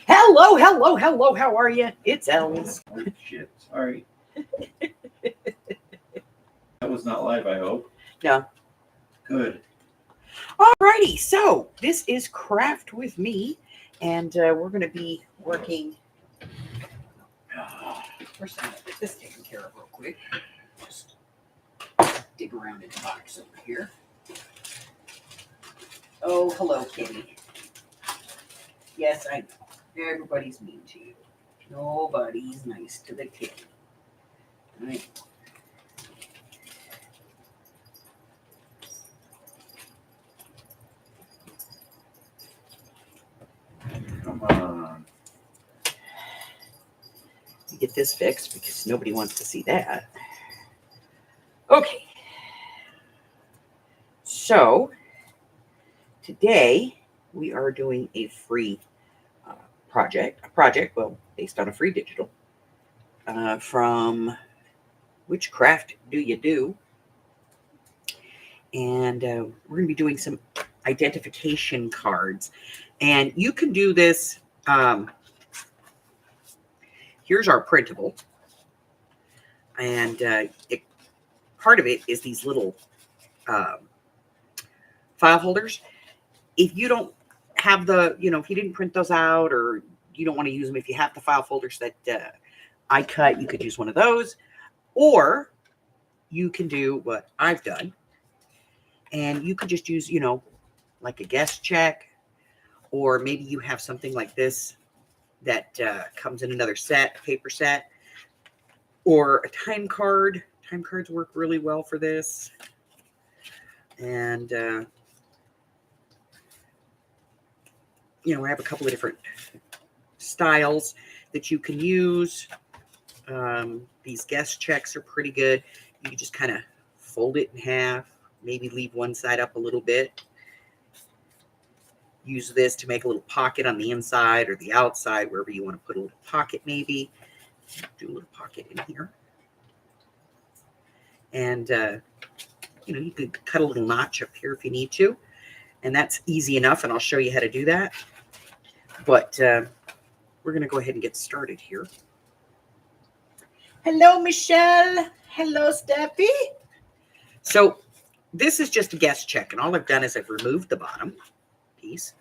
Hello, hello, hello. How are you? It's Els. Oh, shit. Sorry. That was not live, I hope. No. Good. Alrighty, so this is Craft with me, and we're going to be working. First, I'm going to get this taken care of real quick. Just dig around in the box over here. Oh, hello, kitty. Yes, I know. Everybody's mean to you. Nobody's nice to the kitty. Right. Come on. Get this fixed because nobody wants to see that. Okay. So, today we are doing a free project, well, based on a free digital, from Which Craft Do You Do? And we're going to be doing some identification cards. And you can do this. Here's our printable. And part of it is these little file holders. If you don't have if you didn't print those out or you don't want to use them, if you have the file folders that I cut, you could use one of those. Or you can do what I've done. And you could just use, like a guest check. Or maybe you have something like this that comes in another set, a paper set. Or a time card. Time cards work really well for this. And, I have a couple of different styles that you can use. These guest checks are pretty good. You can just kind of fold it in half, maybe leave one side up a little bit. Use this to make a little pocket on the inside or the outside, wherever you want to put a little pocket maybe. Do a little pocket in here. And, you could cut a little notch up here if you need to. And that's easy enough, and I'll show you how to do that. But we're going to go ahead and get started here. Hello, Michelle. Hello, Steffi. So this is just a guest check, and all I've done is I've removed the bottom piece,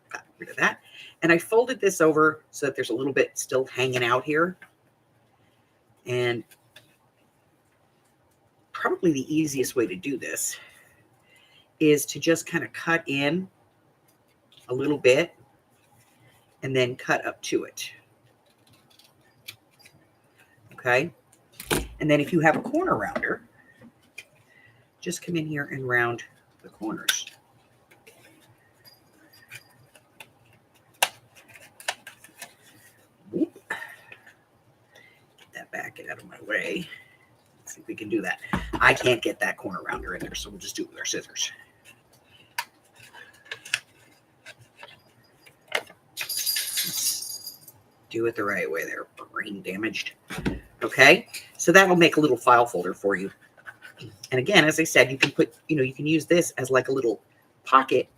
got rid of that, and I folded this over so that there's a little bit still hanging out here. And probably the easiest way to do this is to just kind of cut in a little bit and then cut up to it. Okay. And then if you have a corner rounder, just come in here and round the corners. Get that back out of my way. Let's see if we can do that. I can't get that corner rounder in there, so we'll just do it with our scissors. Do it the right way there. Brain damaged. Okay, so that'll make a little file folder for you. And again, as I said, you can put, you can use this as like a little pocket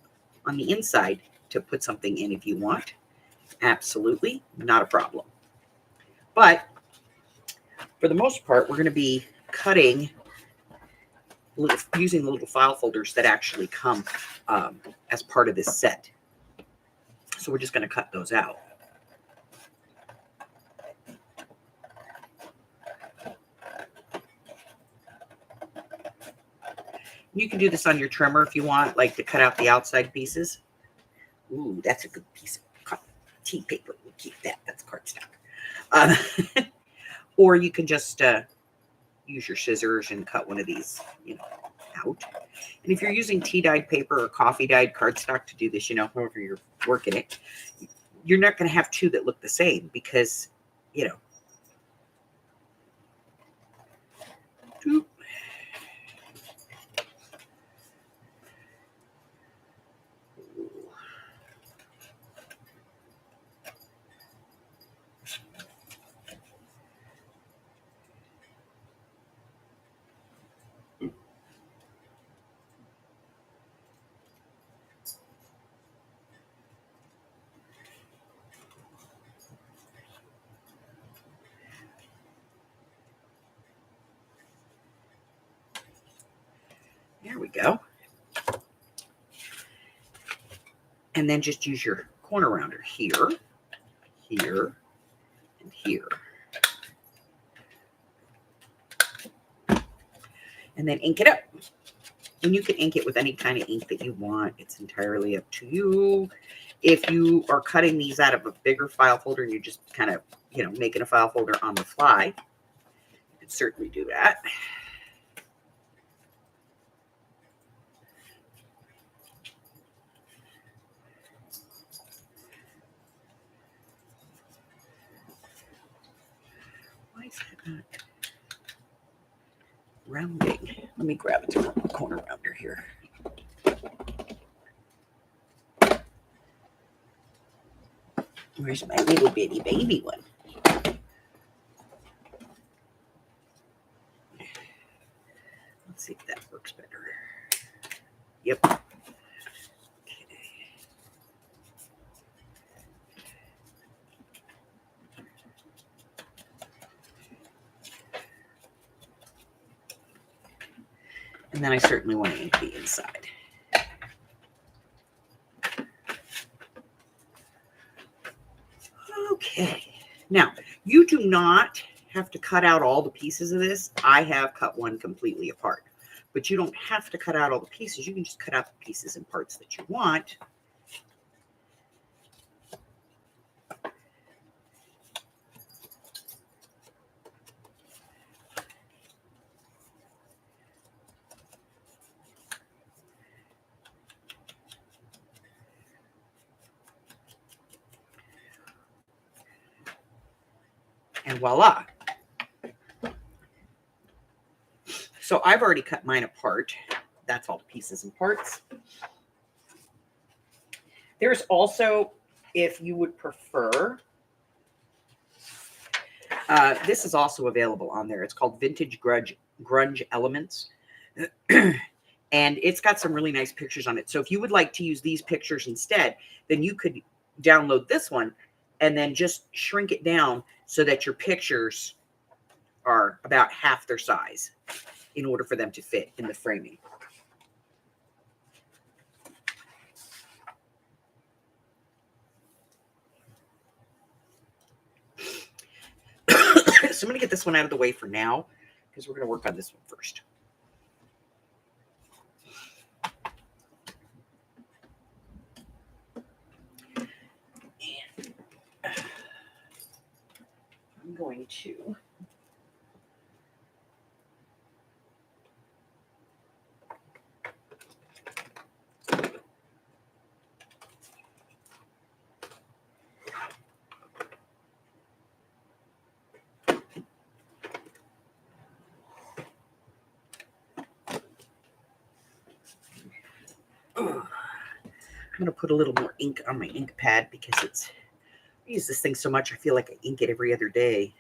on the inside to put something in if you want. Absolutely not a problem. But for the most part, we're going to be cutting, using the little file folders that actually come as part of this set. So we're just going to cut those out. You can do this on your trimmer if you want, like to cut out the outside pieces. Ooh, that's a good piece of tea paper. We'll keep that. That's cardstock. Or you can just use your scissors and cut one of these, out. And if you're using tea-dyed paper or coffee-dyed cardstock to do this, however you're working it, you're not going to have two that look the same because, go. And then just use your corner rounder here, here, and here. And then ink it up. And you can ink it with any kind of ink that you want. It's entirely up to you. If you are cutting these out of a bigger file folder and you're just kind of, making a file folder on the fly, you can certainly do that. Why is that not rounding? Let me grab a corner rounder here. Where's my little bitty baby one? Let's see if that works better. Yep. Okay. And then I certainly want to ink the inside. Okay. Now, you do not have to cut out all the pieces of this. I have cut one completely apart. But you don't have to cut out all the pieces. You can just cut out the pieces and parts that you want. And voila. So I've already cut mine apart. That's all the pieces and parts. There's also, if you would prefer, this is also available on there. It's called Vintage Grunge Elements. And it's got some really nice pictures on it. So if you would like to use these pictures instead, then you could download this one and then just shrink it down so that your pictures are about half their size in order for them to fit in the framing. So I'm going to get this one out of the way for now because we're going to work on this one first. And I'm going to put a little more ink on my ink pad because I use this thing so much I feel like I ink it every other day.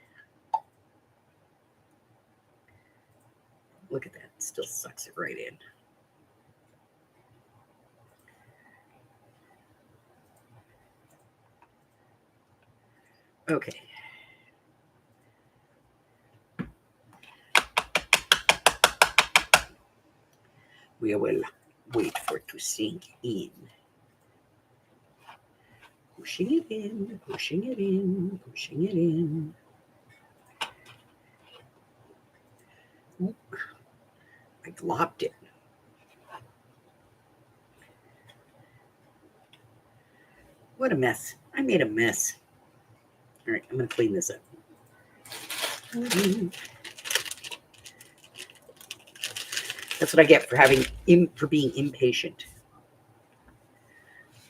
Look at that. It still sucks it right in. Okay. We will wait for it to sink in. Pushing it in, pushing it in, pushing it in. Oop. I glopped it. What a mess. I made a mess. All right, I'm going to clean this up. That's what I get for being impatient.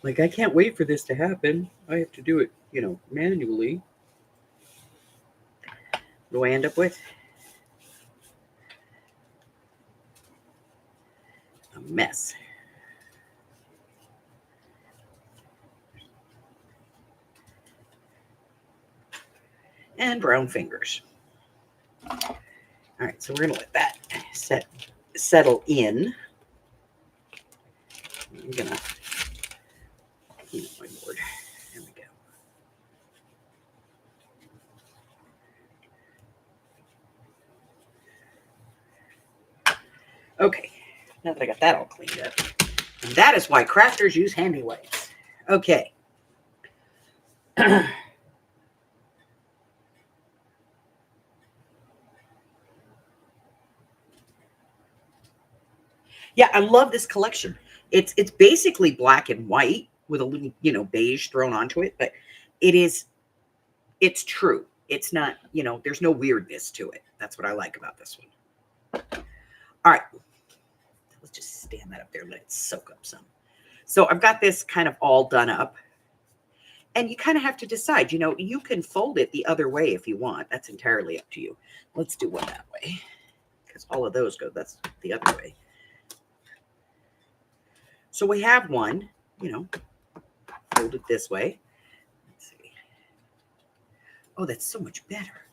Like, I can't wait for this to happen. I have to do it, manually. What do I end up with? A mess. And brown fingers. All right, so we're going to let that settle in. I'm going to clean up my board. There we go. Okay. Now that I got that all cleaned up. And that is why crafters use handy wipes. Okay. Yeah, I love this collection. It's basically black and white with a little, beige thrown onto it, but it's true. It's not, there's no weirdness to it. That's what I like about this one. All right. Let's just stand that up there and let it soak up some. So I've got this kind of all done up. And you kind of have to decide, you can fold it the other way if you want. That's entirely up to you. Let's do one that way because all of those go, that's the other way. So we have one, folded this way. Let's see. Oh, that's so much better.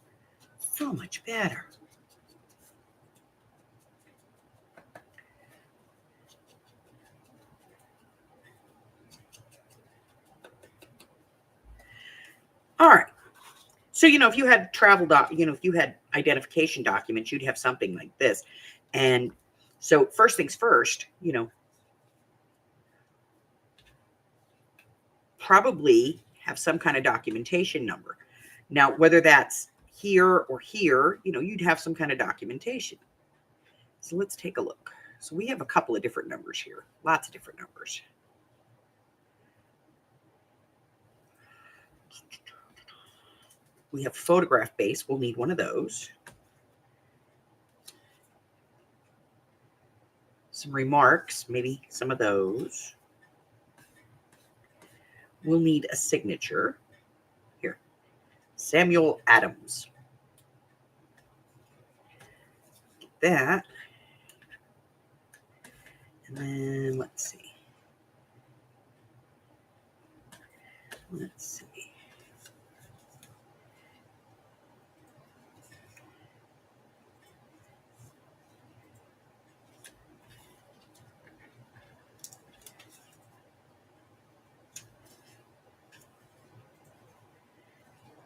So much better. All right. So, if you had if you had identification documents, you'd have something like this. And so first things first, probably have some kind of documentation number. Now, whether that's here or here, you'd have some kind of documentation. So let's take a look. So we have a couple of different numbers here, lots of different numbers. We have photograph base. We'll need one of those. Some remarks, maybe some of those. We'll need a signature. Here, Samuel Adams. Get that. And then let's see. Let's see.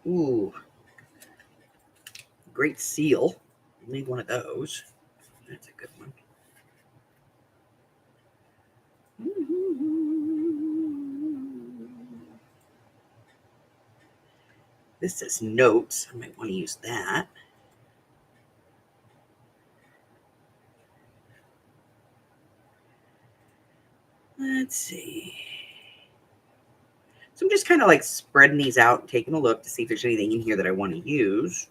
Ooh, great seal. We'll need one of those. That's a good one. This says notes. I might want to use that. Let's see. So I'm just kind of like spreading these out and taking a look to see if there's anything in here that I want to use.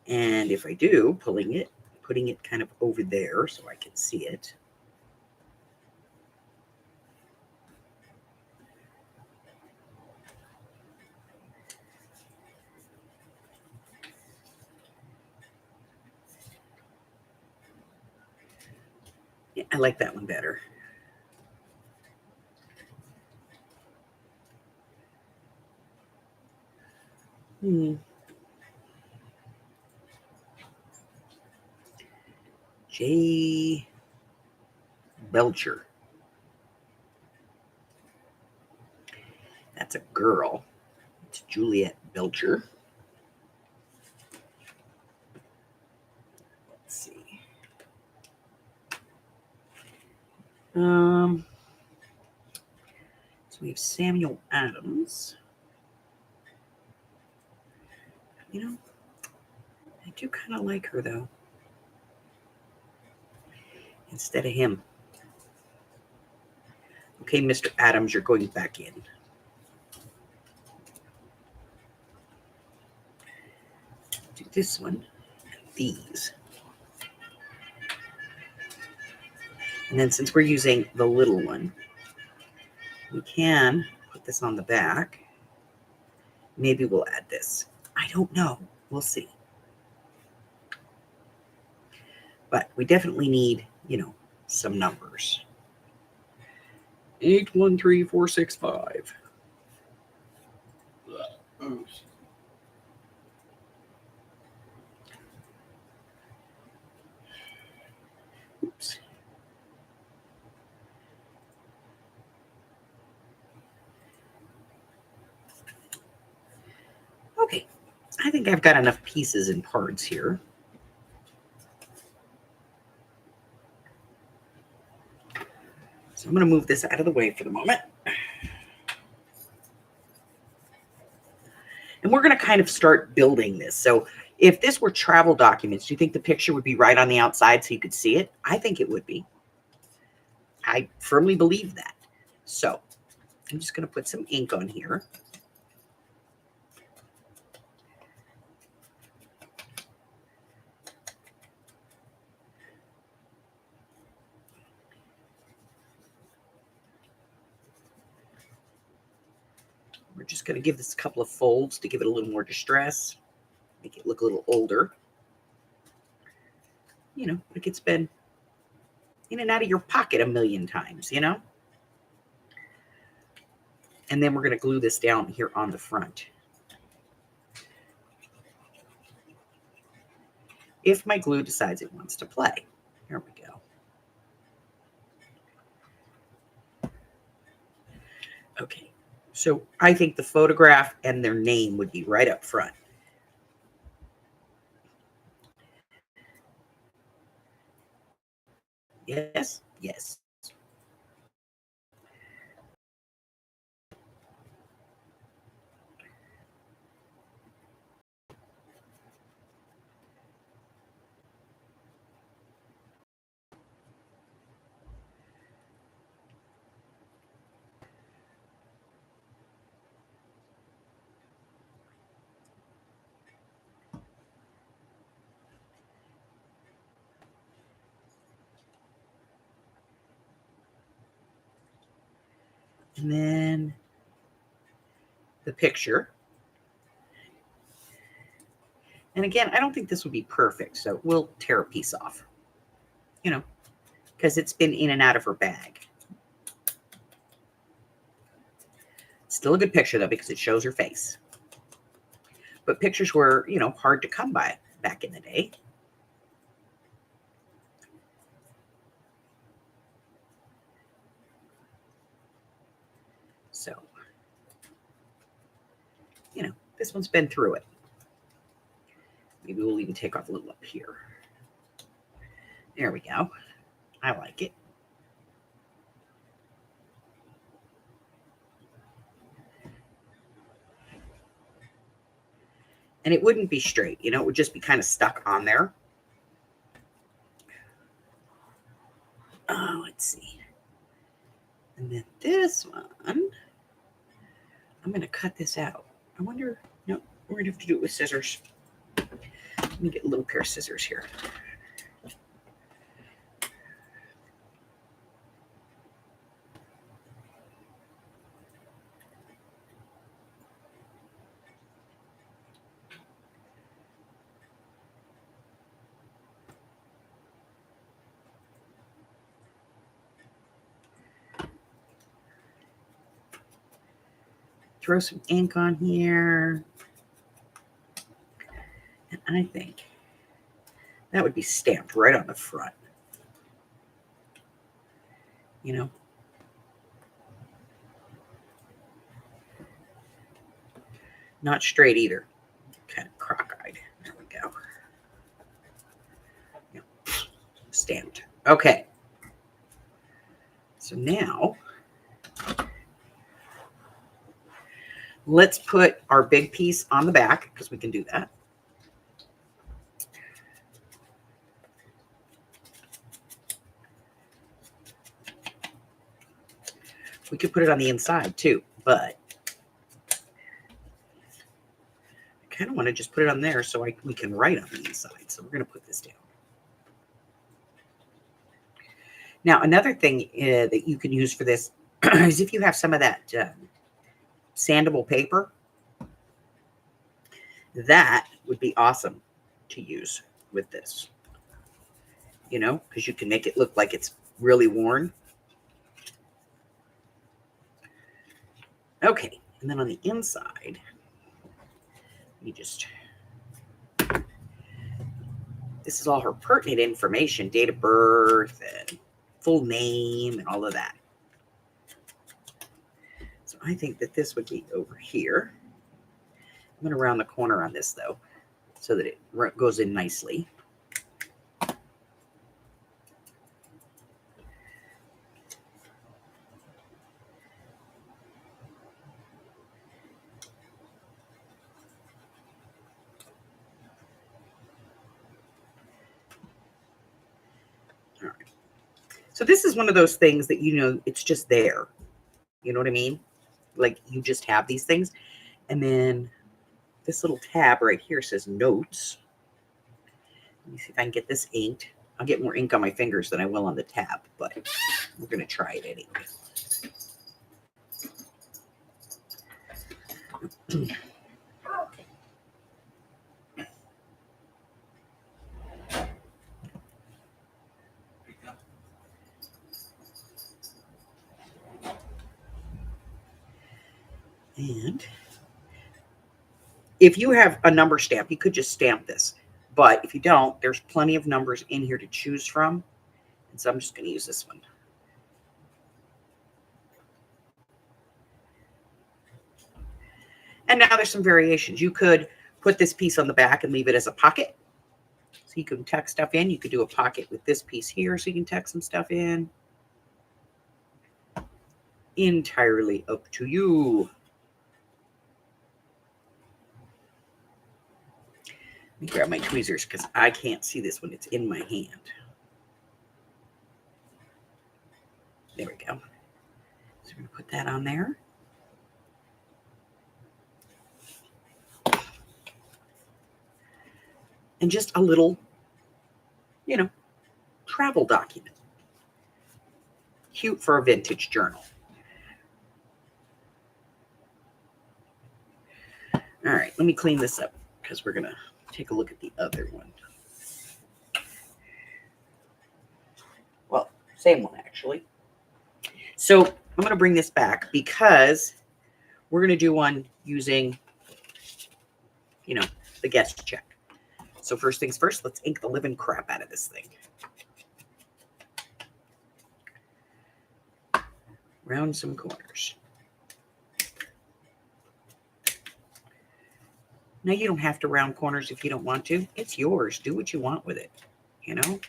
And if I do, putting it kind of over there so I can see it. Yeah, I like that one better. J. Belcher. That's a girl. It's Juliet Belcher. Let's see. So we have Samuel Adams. I do kind of like her though. Instead of him. Okay, Mr. Adams, you're going back in. Do this one and these. And then since we're using the little one, we can put this on the back. Maybe we'll add this. I don't know. We'll see. But we definitely need, some numbers. 813465. Oops. Oops. Okay, I think I've got enough pieces and parts here. So I'm going to move this out of the way for the moment. And we're going to kind of start building this. So if this were travel documents, do you think the picture would be right on the outside so you could see it? I think it would be. I firmly believe that. So I'm just going to put some ink on here. We're just going to give this a couple of folds to give it a little more distress, make it look a little older. You know, like it's been in and out of your pocket a million times, you know? And then we're going to glue this down here on the front. If my glue decides it wants to play. Here we go. Okay, so I think the photograph and their name would be right up front. Yes, yes. And then the picture. And again, I don't think this would be perfect, so we'll tear a piece off, you know, because it's been in and out of her bag. Still a good picture, though, because it shows her face. But pictures were, you know, hard to come by back in the day. So, you know, this one's been through it. Maybe we'll even take off a little up here. There we go. I like it. And it wouldn't be straight, you know, it would just be kind of stuck on there. Oh, let's see. And then this one, I'm going to cut this out. I wonder, no, we're going to have to do it with scissors. Let me get a little pair of scissors here. Throw some ink on here. And I think that would be stamped right on the front. You know? Not straight either. Kind of crock-eyed. There we go. Yep. Stamped. Okay. So now let's put our big piece on the back because we can do that. We could put it on the inside too, but I kind of want to just put it on there so we can write on the inside. So we're going to put this down. Now, another thing that you can use for this is if you have some of that sandable paper, that would be awesome to use with this, you know, because you can make it look like it's really worn. Okay, and then on the inside, you just, this is all her pertinent information, date of birth and full name and all of that. So I think that this would be over here. I'm going to round the corner on this, though, so that it goes in nicely. So this is one of those things that, you know, it's just there. You know what I mean? Like you just have these things. And then this little tab right here says notes. Let me see if I can get this inked. I'll get more ink on my fingers than I will on the tab, but we're going to try it anyway. And if you have a number stamp, you could just stamp this. But if you don't, there's plenty of numbers in here to choose from. And so I'm just going to use this one. And now there's some variations. You could put this piece on the back and leave it as a pocket. So you can tuck stuff in. You could do a pocket with this piece here so you can tuck some stuff in. Entirely up to you. Let me grab my tweezers because I can't see this when it's in my hand. There we go. So we're going to put that on there. And just a little, you know, travel document. Cute for a vintage journal. All right, let me clean this up because we're going to take a look at the other one. Well, same one actually. So I'm going to bring this back because we're going to do one using, you know, the guest check. So first things first, let's ink the living crap out of this thing. Round some corners. Now you don't have to round corners if you don't want to. It's yours. Do what you want with it, you know?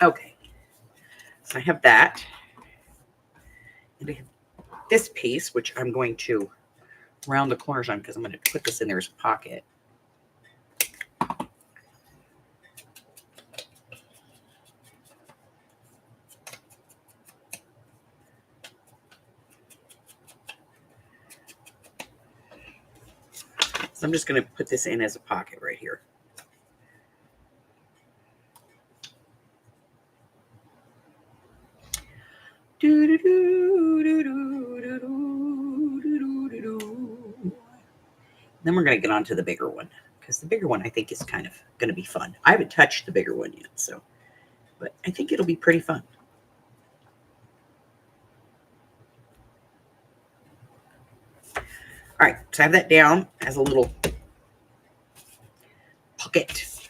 Okay, so I have that. And I have this piece, which I'm going to round the corners on because I'm going to put this in there as a pocket. So I'm just going to put this in as a pocket right here. Then we're going to get on to the bigger one because the bigger one I think is kind of going to be fun. I haven't touched the bigger one yet, so, but I think it'll be pretty fun. All right, so I have that down as a little pocket.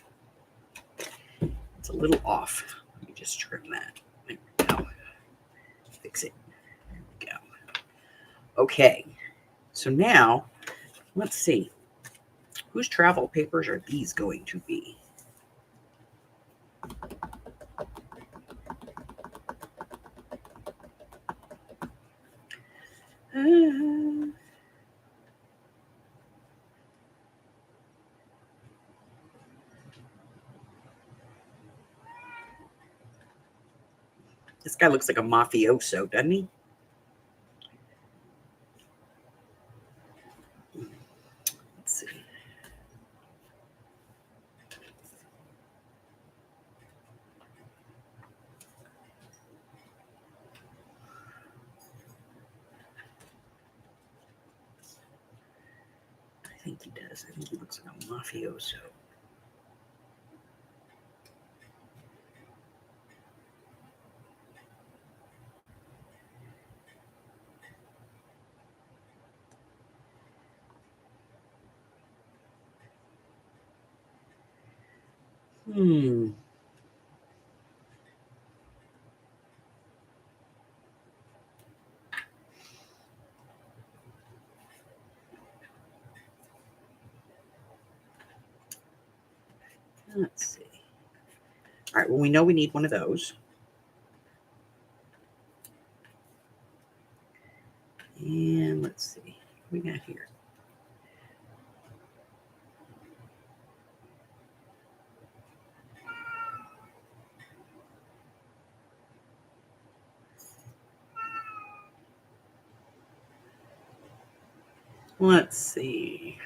It's a little off. Let me just trim that. There we go. Fix it. There we go. Okay, so now let's see. Whose travel papers are these going to be? This guy looks like a mafioso, doesn't he? Let's see. I think he does. I think he looks like a mafioso. Hmm. Let's see. All right, well, we know we need one of those. And let's see what we got here. Let's see.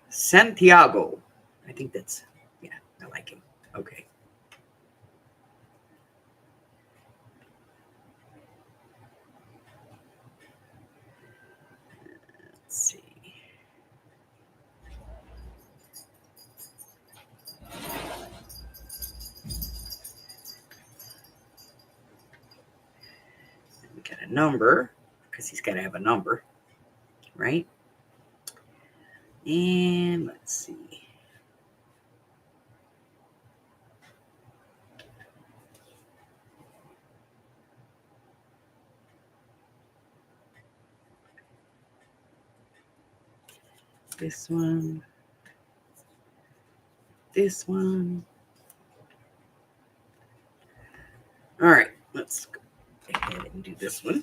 Santiago. I think that's, yeah, I like him. Okay. Let's see. We got a number because he's got to have a number, right? And let's see. This one. This one. All right, let's go ahead and do this one.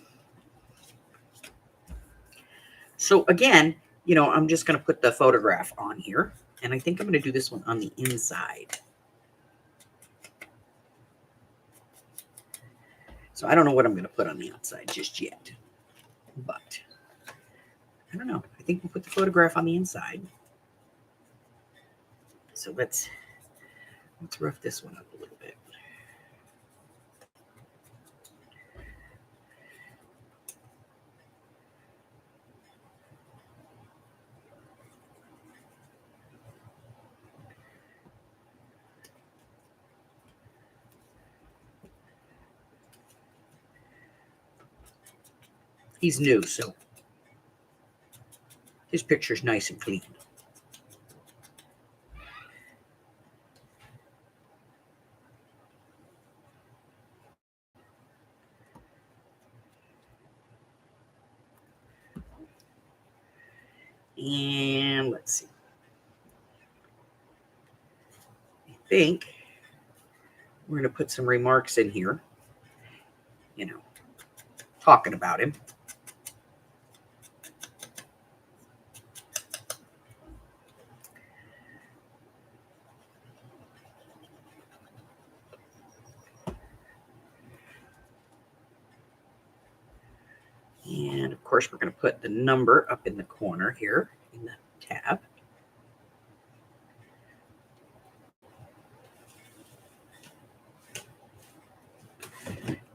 So again, I'm just going to put the photograph on here. And I think I'm going to do this one on the inside. So I don't know what I'm going to put on the outside just yet. But I don't know. I think we'll put the photograph on the inside. So let's rough this one up a little bit. He's new, so his picture's nice and clean. And let's see. I think we're going to put some remarks in here, talking about him. And of course, we're going to put the number up in the corner here in the tab.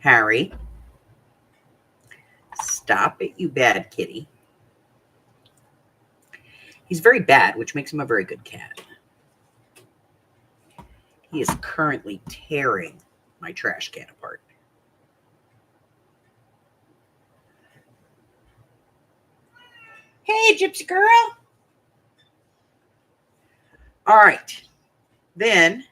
Harry, stop it, you bad kitty. He's very bad, which makes him a very good cat. He is currently tearing my trash can apart. Hey, gypsy girl. All right. Then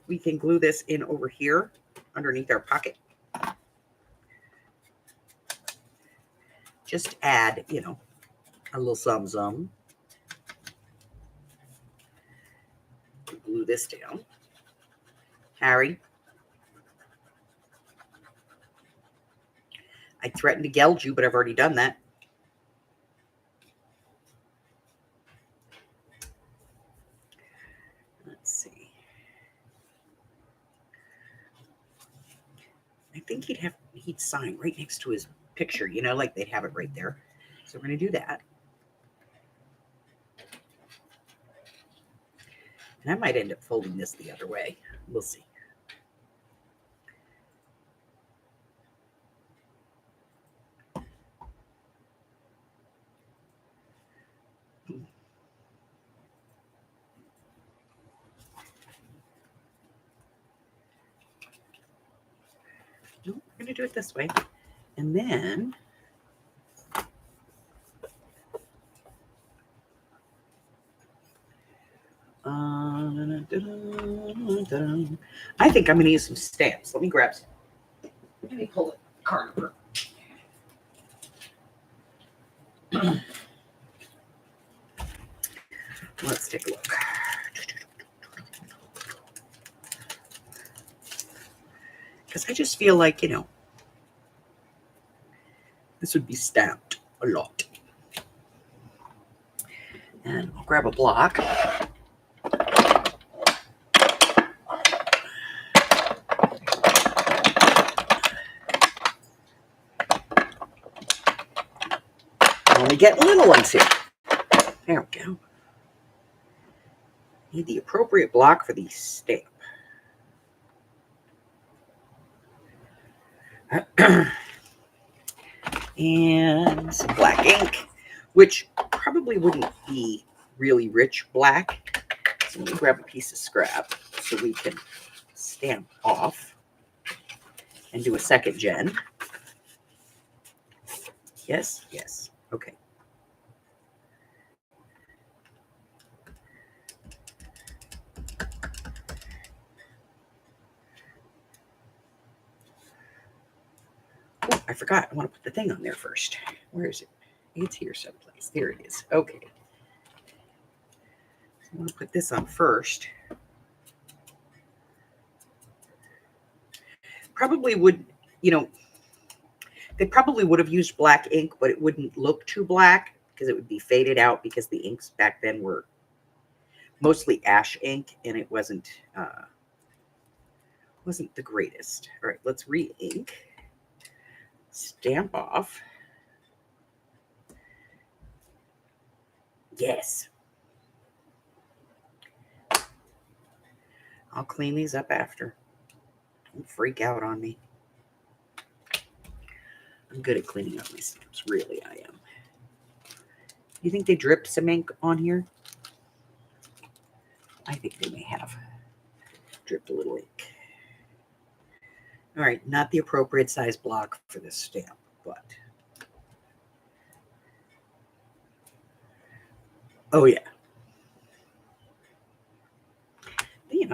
we can glue this in over here underneath our pocket. Just add, a little some. Glue this down. Harry. I threatened to gouge you, but I've already done that. Let's see. I think he'd sign right next to his picture, like they'd have it right there. So we're going to do that. And I might end up folding this the other way. We'll see. No, we're going to do it this way. And then dun. I think I'm going to use some stamps. Let me grab some. Let me pull the card over. Let's take a look. Because I just feel like, this would be stamped a lot. And I'll grab a block. Only get little ones here. There we go. Need the appropriate block for the stamp. And some black ink, which probably wouldn't be really rich black. So let me grab a piece of scrap so we can stamp off and do a second gen. Yes, yes. Okay. Oh, I forgot. I want to put the thing on there first. Where is it? It's here someplace. There it is. Okay. So I want to put this on first. Probably would, they probably would have used black ink, but it wouldn't look too black because it would be faded out because the inks back then were mostly ash ink and it wasn't the greatest. All right, let's re-ink. Stamp off. Yes. I'll clean these up after. Don't freak out on me. I'm good at cleaning up my stamps. Really, I am. You think they dripped some ink on here? I think they may have dripped a little ink. All right, not the appropriate size block for this stamp, but oh yeah.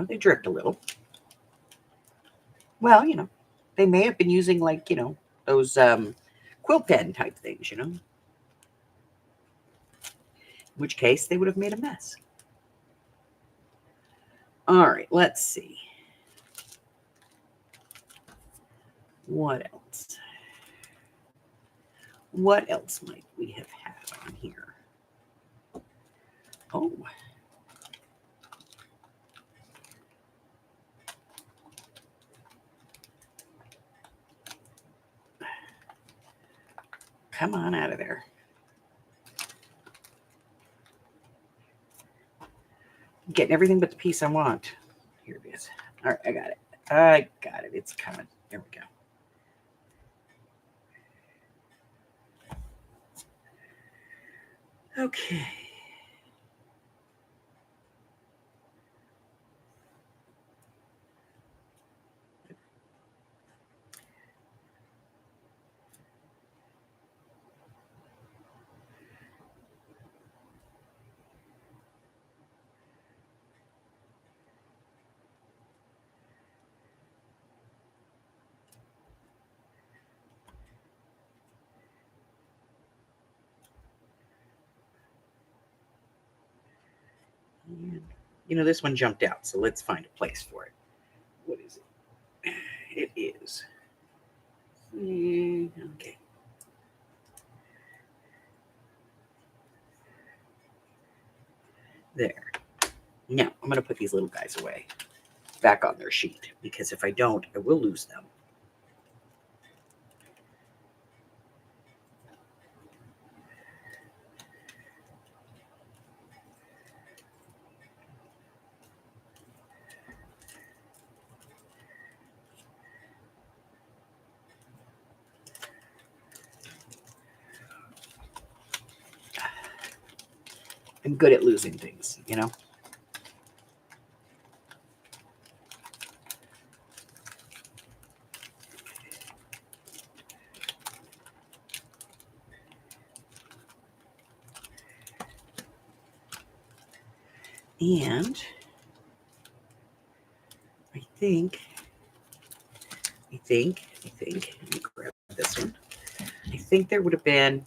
They dripped a little. Well, they may have been using like, those quill pen type things, in which case they would have made a mess. All right, let's see. What else? What else might we have had on here? Oh. Come on out of there. I'm getting everything but the piece I want. Here it is. All right, I got it. I got it. It's coming. There we go. Okay. And, this one jumped out, so let's find a place for it. What is it? It is. Okay. There. Now, I'm going to put these little guys away, back on their sheet, because if I don't, I will lose them. I'm good at losing things, And think, let me grab this one. I think there would have been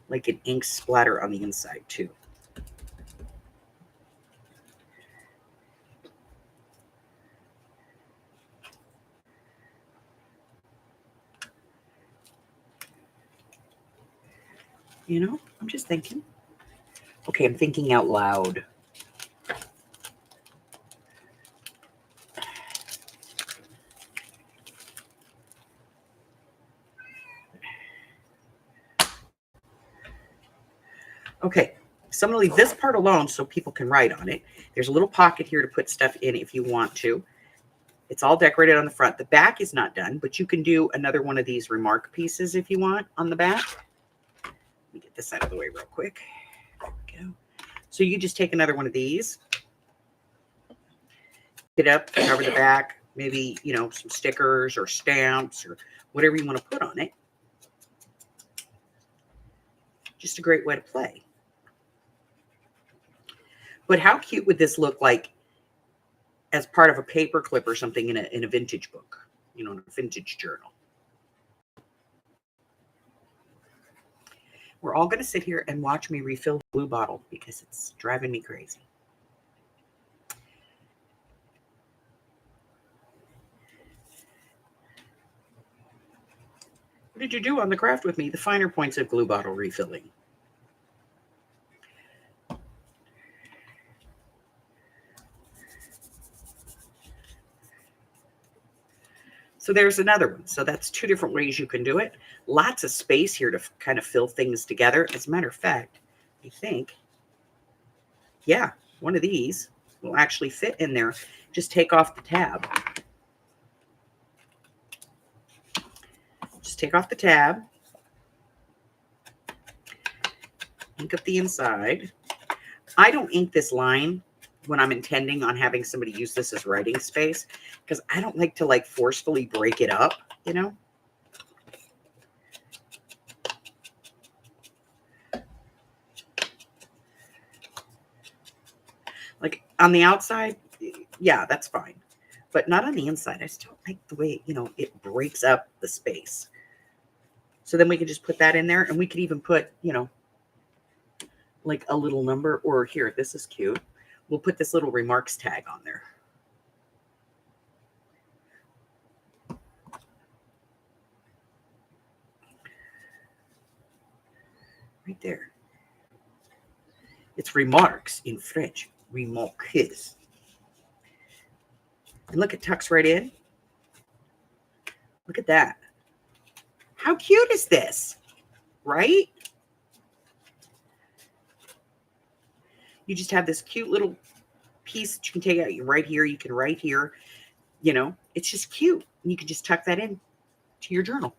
like an ink splatter on the inside too. You know, I'm just thinking. Okay, I'm thinking out loud. Okay, so I'm going to leave this part alone so people can write on it. There's a little pocket here to put stuff in if you want to. It's all decorated on the front. The back is not done, but you can do another one of these remark pieces if you want on the back. Let me get this out of the way real quick. There we go. So you just take another one of these, get up, cover the back, maybe, you know, some stickers or stamps or whatever you want to put on it. Just a great way to play. But how cute would this look like as part of a paper clip or something in a vintage book, you know, in a vintage journal? We're all going to sit here and watch me refill the blue bottle because it's driving me crazy. What did you do on the craft with me? The finer points of glue bottle refilling. So there's another one. So that's two different ways you can do it. Lots of space here to kind of fill things together. As a matter of fact, I think, yeah, one of these will actually fit in there. Just take off the tab. Just take off the tab. Ink up the inside. I don't ink this line when I'm intending on having somebody use this as writing space because I don't like to like forcefully break it up, you know? Like on the outside, yeah, that's fine. But not on the inside. I just don't like the way, you know, it breaks up the space. So then we can just put that in there and we could even put, you know, like a little number or here, this is cute. We'll put this little remarks tag on there. Right there. It's remarks in French. Remarques. And look, it tucks right in. Look at that. How cute is this? Right? You just have this cute little piece that you can take out. You right here. You can write here. You know, it's just cute. And you can just tuck that in to your journal.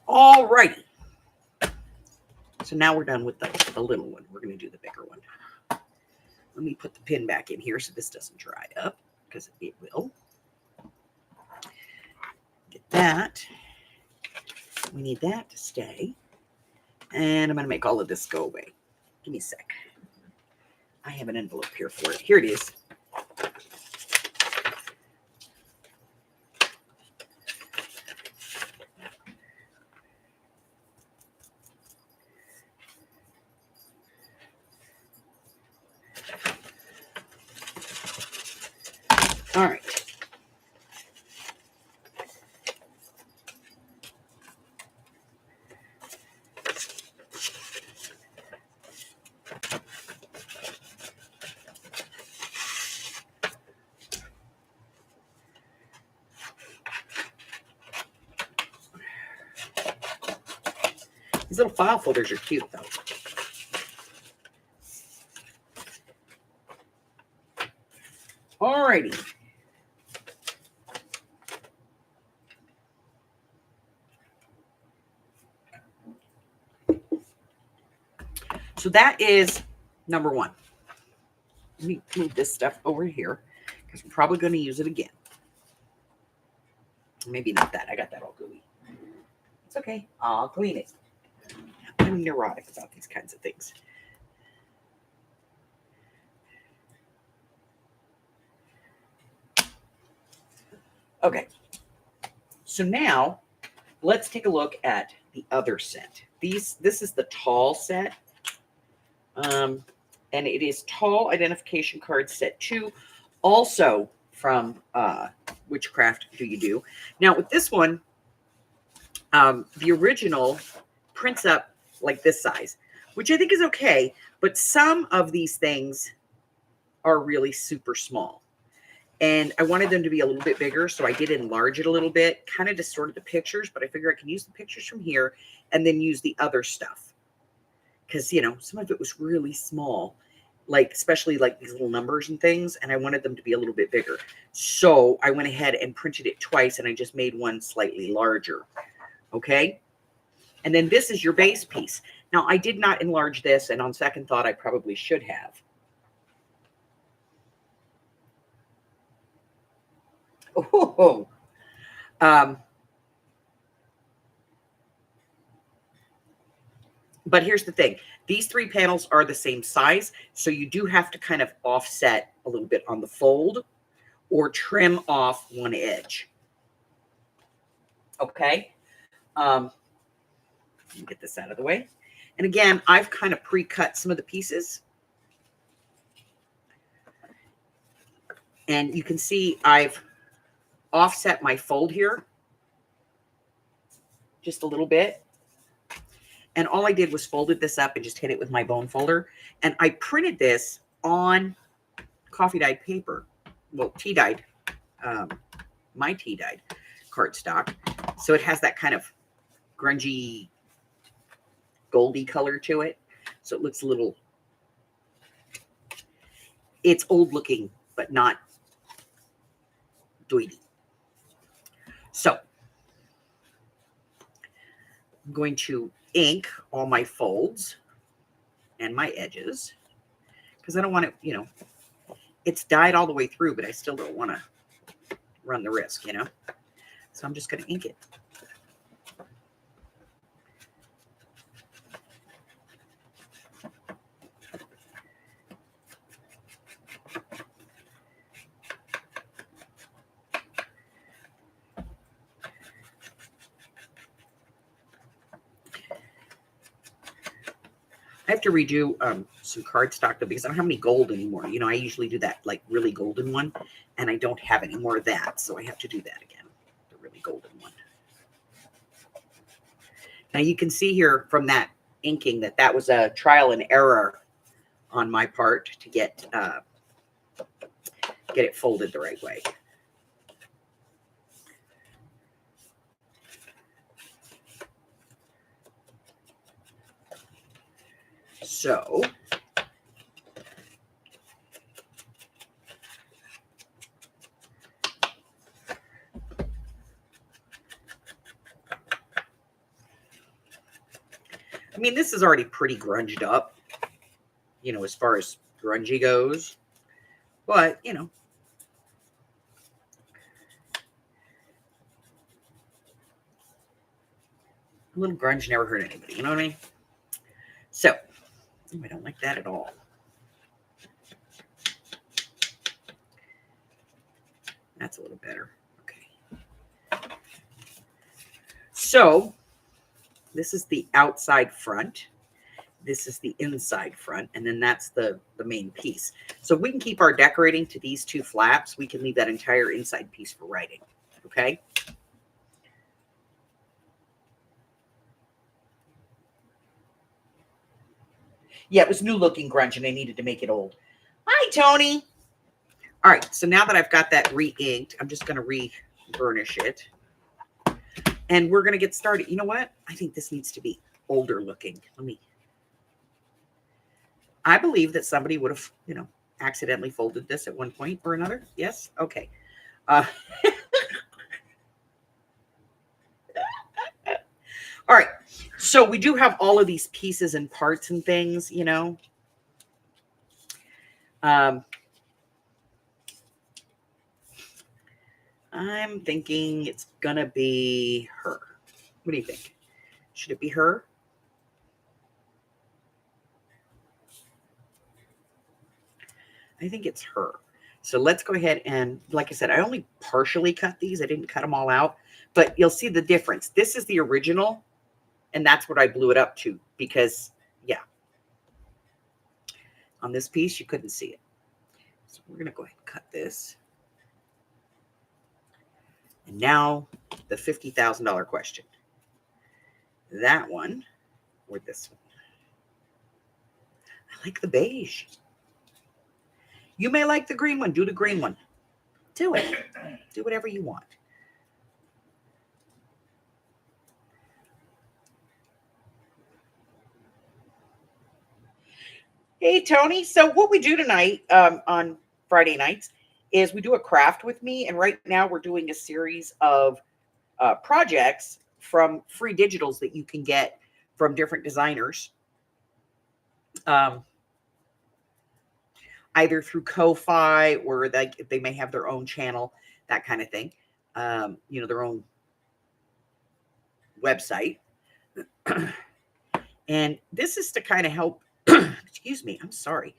All righty. So now we're done with the little one. We're going to do the bigger one. Let me put the pin back in here so this doesn't dry up because it will. Get that. We need that to stay. And I'm going to make all of this go away. Give me a sec. I have an envelope here for it. Here it is. All right. These little file folders are cute, though. Alrighty. So that is number one. Let me move this stuff over here because we're probably going to use it again. Maybe not that. I got that all gooey. It's okay. I'll clean it. I'm neurotic about these kinds of things. Okay. So now let's take a look at the other set. This is the tall set. And it is tall identification card set 2, also from Witchcraft Do You Do. Now with this one, the original prints up like this size, which I think is okay, but some of these things are really super small. And I wanted them to be a little bit bigger, so I did enlarge it a little bit, kind of distorted the pictures, but I figure I can use the pictures from here and then use the other stuff. Because, you know, some of it was really small, like especially like these little numbers and things, and I wanted them to be a little bit bigger. So I went ahead and printed it twice, and I just made one slightly larger. Okay? And then this is your base piece. Now, I did not enlarge this, and on second thought, I probably should have. Oh, but here's the thing. These 3 panels are the same size, so you do have to kind of offset a little bit on the fold or trim off one edge. Okay? Let me get this out of the way. And again, I've kind of pre-cut some of the pieces. And you can see I've offset my fold here just a little bit. And all I did was folded this up and just hit it with my bone folder. And I printed this on coffee dyed paper. Well, tea dyed, my tea dyed cardstock. So it has that kind of grungy, goldy color to it. So it looks a little, it's old looking, but not doity. So I'm going to ink all my folds and my edges because I don't want it, you know, it's dyed all the way through, but I still don't want to run the risk, you know. So I'm just going to ink it. I have to redo some cardstock though because I don't have any gold anymore. You know, I usually do that like really golden one, and I don't have any more of that, so I have to do that again, the really golden one. Now you can see here from that inking that that was a trial and error on my part to get it folded the right way. So I mean, this is already pretty grunged up, you know, as far as grungy goes, but you know, a little grunge never hurt anybody, you know what I mean? So I don't like that at all. That's a little better. Okay. So this is the outside front. This is the inside front. And then that's the main piece. So if we can keep our decorating to these 2 flaps, we can leave that entire inside piece for writing. Okay. Yeah, it was new looking grunge and I needed to make it old. Hi, Tony. All right. So now that I've got that re-inked, I'm just going to re-burnish it. And we're going to get started. You know what? I think this needs to be older looking. I believe that somebody would have, you know, accidentally folded this at one point or another. Yes? Okay. All right. So we do have all of these pieces and parts and things, you know. I'm thinking it's going to be her. What do you think? Should it be her? I think it's her. So let's go ahead and, like I said, I only partially cut these. I didn't cut them all out, but you'll see the difference. This is the original, and that's what I blew it up to because, yeah, on this piece, you couldn't see it. So we're going to go ahead and cut this. And now the $50,000 question. That one or this one? I like the beige. You may like the green one. Do the green one. Do it. Do whatever you want. Hey, Tony. So what we do tonight on Friday nights is we do a craft with me. And right now we're doing a series of projects from free digitals that you can get from different designers. Either through Ko-Fi or they may have their own channel, that kind of thing. Their own website. And this is to kind of help, excuse me, I'm sorry.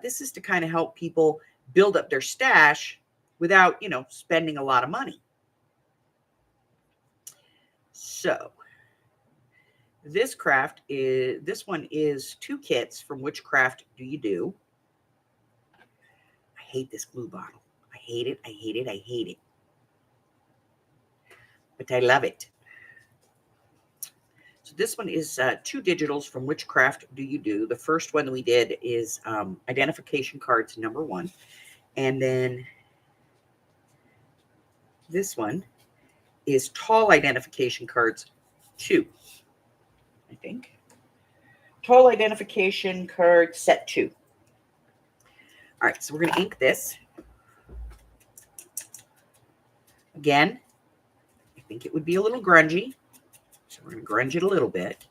This is to kind of help people build up their stash without, spending a lot of money. So this one is 2 kits from Which Craft Do You Do? I hate this glue bottle. I hate it. I hate it. I hate it. But I love it. So this one is 2 digitals from Which Craft Do You Do? The first one we did is identification cards number 1. And then this one is tall identification cards 2, I think. Tall identification card set 2. All right, so we're going to ink this. Again, I think it would be a little grungy. So we're going to grunge it a little bit.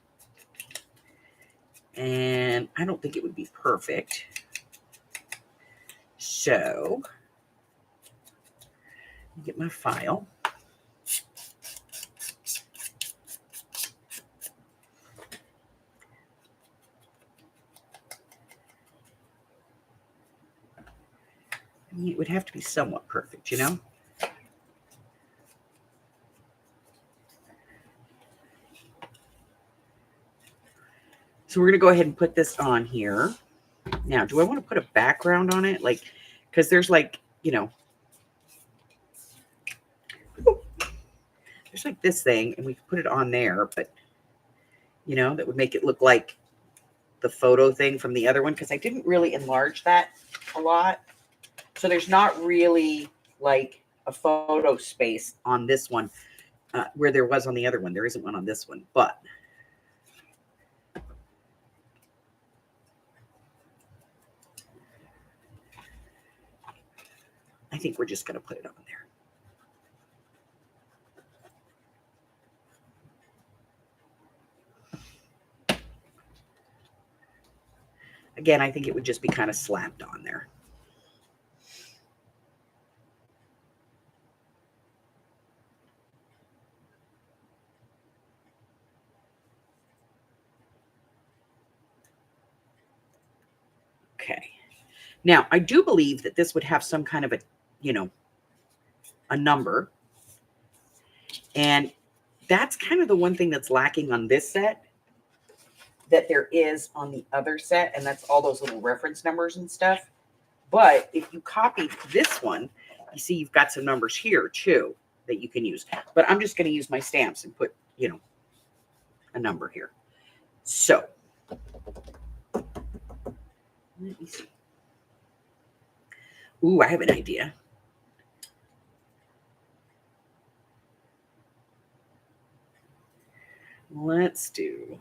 And I don't think it would be perfect. So, get my file. It would have to be somewhat perfect, So we're going to go ahead and put this on here. Now, do I want to put a background on it? Because there's there's this thing, and we can put it on there, but, that would make it look like the photo thing from the other one, because I didn't really enlarge that a lot. So there's not really like a photo space on this one where there was on the other one. There isn't one on this one, but I think we're just going to put it on there. Again, I think it would just be kind of slapped on there. Okay. Now, I do believe that this would have some kind of a number. And that's kind of the one thing that's lacking on this set that there is on the other set. And that's all those little reference numbers and stuff. But if you copy this one, you see you've got some numbers here too that you can use. But I'm just going to use my stamps and put, a number here. So let me see. Ooh, I have an idea. Let's do.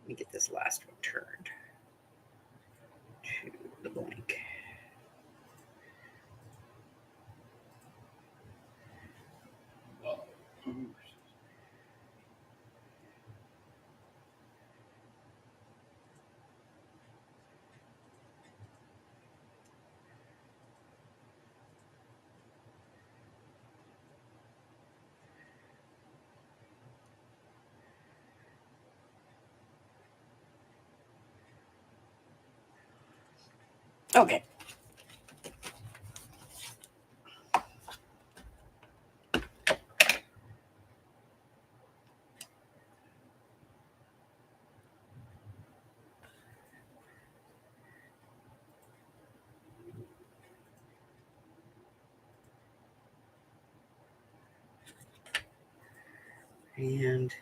me get this last one turned to the blank. Okay. And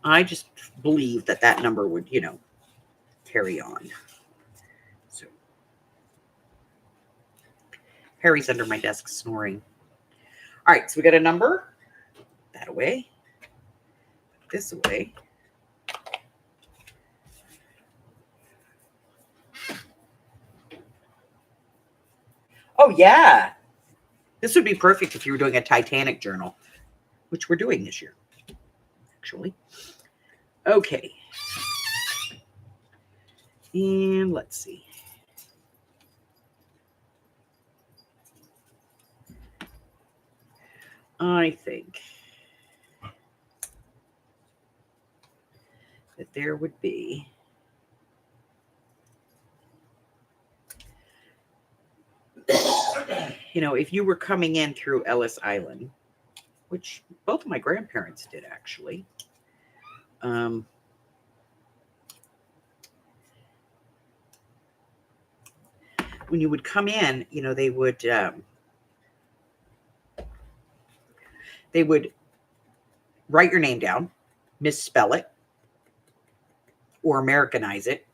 I just believe that that number would, carry on. So Harry's under my desk snoring. All right, so we got a number. That away. This away. Oh, yeah. This would be perfect if you were doing a Titanic journal, which we're doing this year, actually. Okay. And let's see. I think that there would be if you were coming in through Ellis Island, which both of my grandparents did actually, when you would come in, they would write your name down, misspell it, or Americanize it.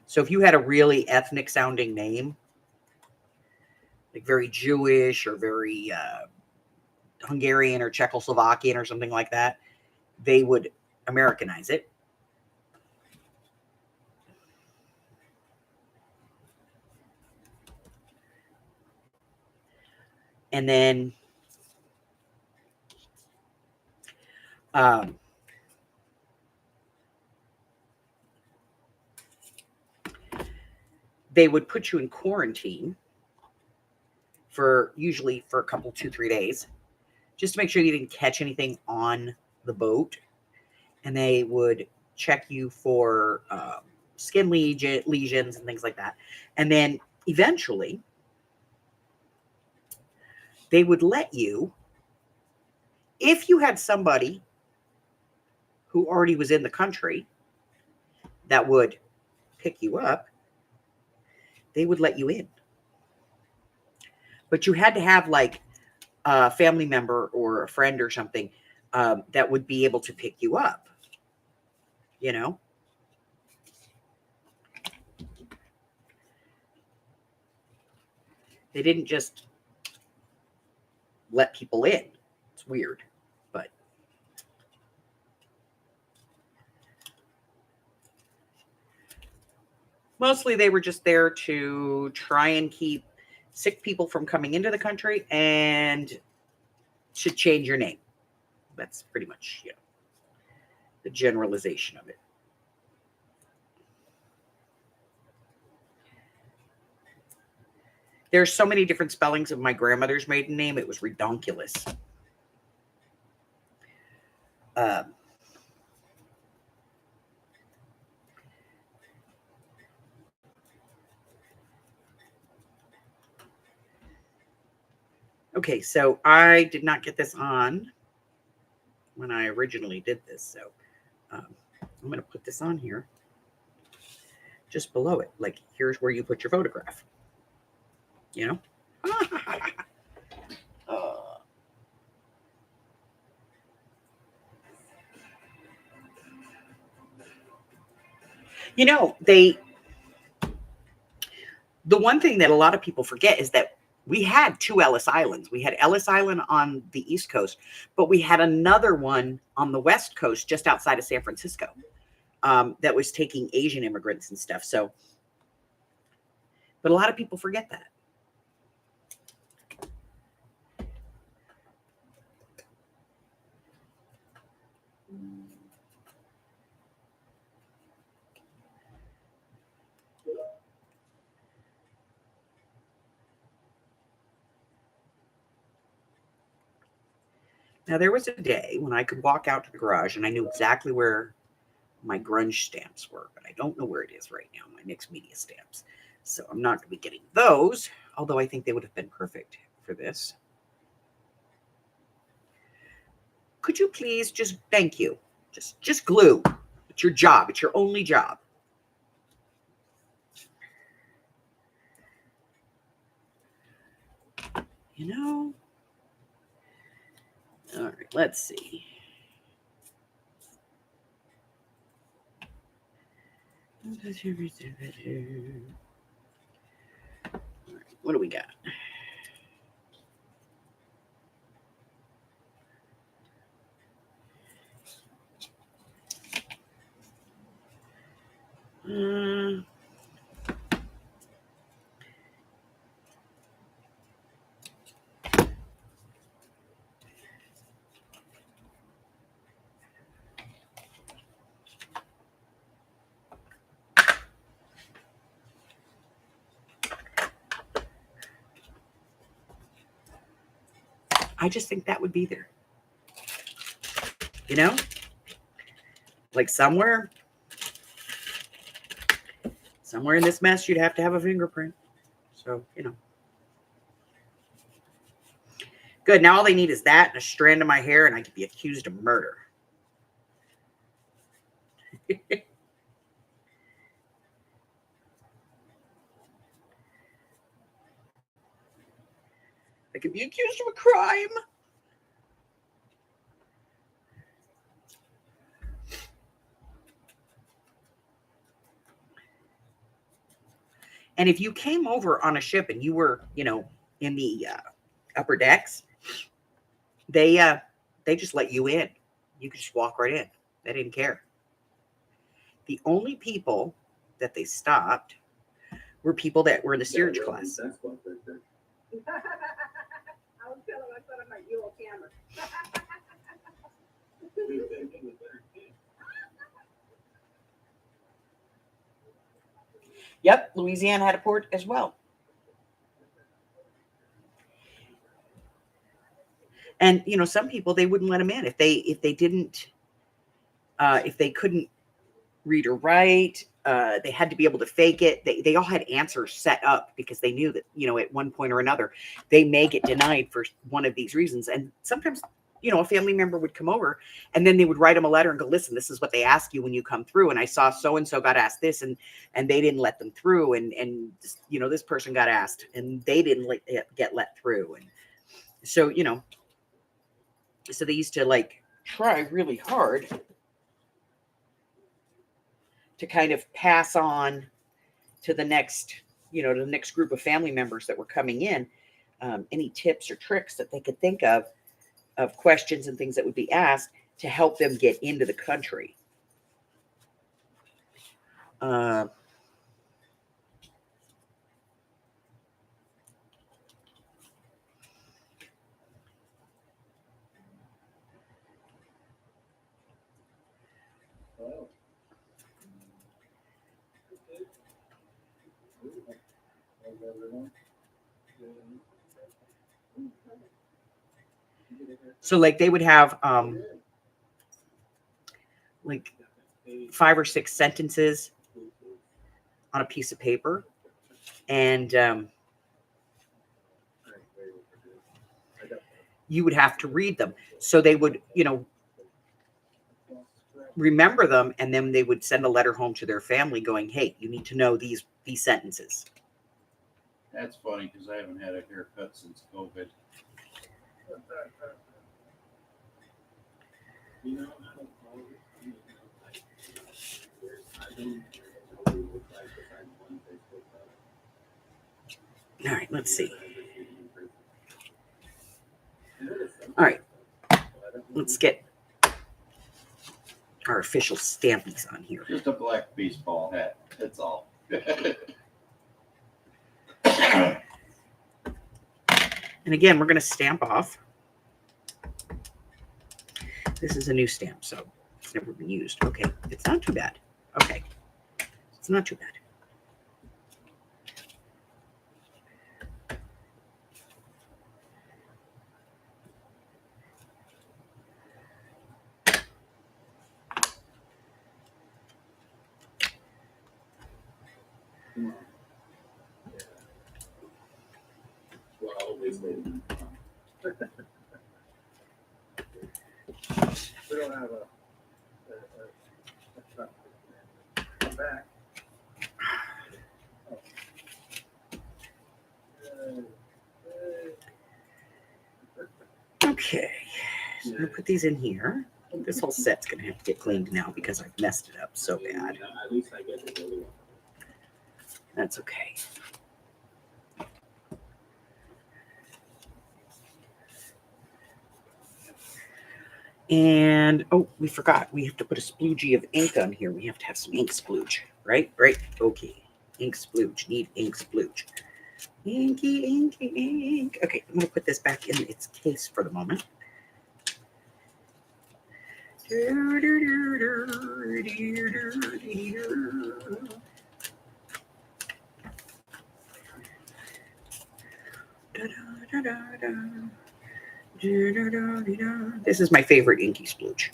So if you had a really ethnic sounding name, like very Jewish or very Hungarian or Czechoslovakian or something like that, they would Americanize it. And then they would put you in quarantine usually for a couple, 2-3 days, just to make sure you didn't catch anything on the boat. And they would check you for skin lesions and things like that. And then eventually they would let you, if you had somebody who already was in the country that would pick you up, they would let you in. But you had to have like a family member or a friend or something that would be able to pick you up, They didn't just let people in. It's weird, but mostly they were just there to try and keep sick people from coming into the country and to change your name. That's pretty much, the generalization of it. There's so many different spellings of my grandmother's maiden name. It was redonkulous. Okay, so I did not get this on when I originally did this. So I'm going to put this on here just below it. Like, here's where you put your photograph. The one thing that a lot of people forget is that We had 2 Ellis Islands. We had Ellis Island on the East Coast, but we had another one on the West Coast, just outside of San Francisco, that was taking Asian immigrants and stuff. So, but a lot of people forget that. Now, there was a day when I could walk out to the garage and I knew exactly where my Grunge stamps were, but I don't know where it is right now, my mixed media stamps. So I'm not going to be getting those, although I think they would have been perfect for this. Could you please just, thank you, just glue. It's your job. It's your only job. You know? All right, let's see. What do we got? I just think that would be there. You know? Like somewhere in this mess, you'd have to have a fingerprint. So, you know. Good. Now all they need is that and a strand of my hair, and I could be accused of murder. I could be accused of a crime. And if you came over on a ship and you were, you know, in the upper decks, they just let you in. You could just walk right in. They didn't care. The only people that they stopped were people that were in the steerage class. I was telling him I thought I might you on camera. Yep, Louisiana had a port as well. And you know, some people, they wouldn't let them in if they didn't if they couldn't read or write. They had to be able to fake it. They all had answers set up because they knew that, you know, at one point or another they may get denied for one of these reasons. And sometimes, you know, a family member would come over and then they would write them a letter and go, listen, this is what they ask you when you come through. And I saw so-and-so got asked this and they didn't let them through. And you know, this person got asked and they didn't get let through. And so, you know, so they used to like try really hard to kind of pass on to the next, you know, to the next group of family members that were coming in, any tips or tricks that they could think of questions and things that would be asked to help them get into the country. So like they would have like 5 or 6 sentences on a piece of paper, and you would have to read them. So they would, you know, remember them, and then they would send a letter home to their family going, hey, you need to know these sentences. That's funny because I haven't had a haircut since COVID. All right, let's see. let's get our official stampies on here. Just a black baseball hat. That's all. And again, we're going to stamp off. This is a new stamp, so it's never been used. Okay, it's not too bad. Okay, it's not too bad. We don't have a truck. I'm back. Okay, so I'm going to put these in here. This whole set's going to have to get cleaned now because I've messed it up so bad. At least I get the really one. That's okay. And, oh, we forgot. We have to put a sploogie of ink on here. We have to have some ink splooge, right? Right? Okay. Ink splooge. Need ink splooge. Inky, inky, ink. Okay, I'm going to put this back in its case for the moment. This is my favorite inky splooge.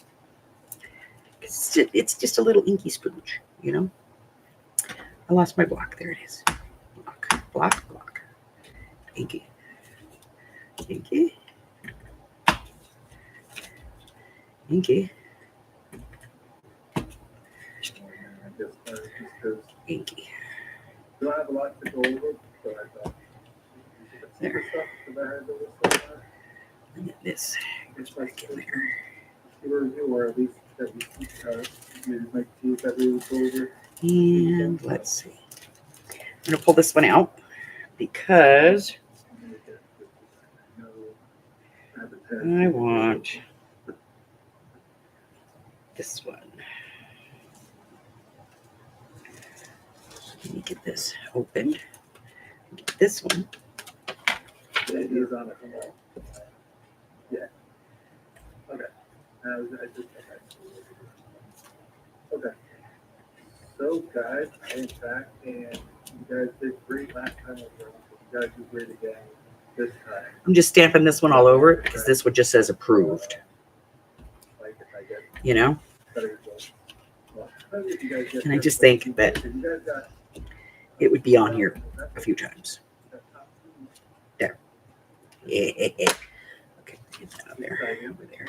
It's just a little inky splooge, you know. I lost my block. There it is. Block. Inky. Inky. Inky. Inky. We don't have a lot to go over, so I thought. There. Stuff, And this goes back in there. review, or at least that we maybe might see that we would go over. And let's see. I'm going to pull this one out because I want this one. Let me get this opened. Get this one. It is on it. Yeah. Okay. Okay. So, guys, I am back, and you guys did great last time. You guys do great again this time. I'm just stamping this one all over it because this one just says approved. Like, if I get You know? better results. Well, if you guys get And I just think that you guys got it would be on here a few times. There. Yeah. Okay, get that out there. Over there.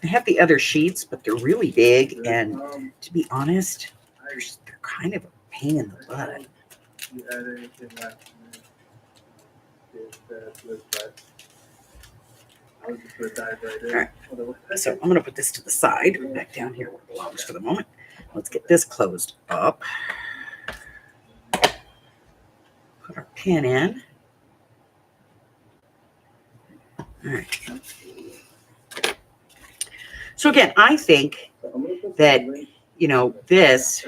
I have the other sheets, but they're really big, and to be honest, they're kind of a pain in the butt. You had anything last minute? I was just going to dive right in. All right. So I'm going to put this to the side, back down here where it belongs for the moment. Let's get this closed up. Put our pin in. All right. So again, I think that, you know, this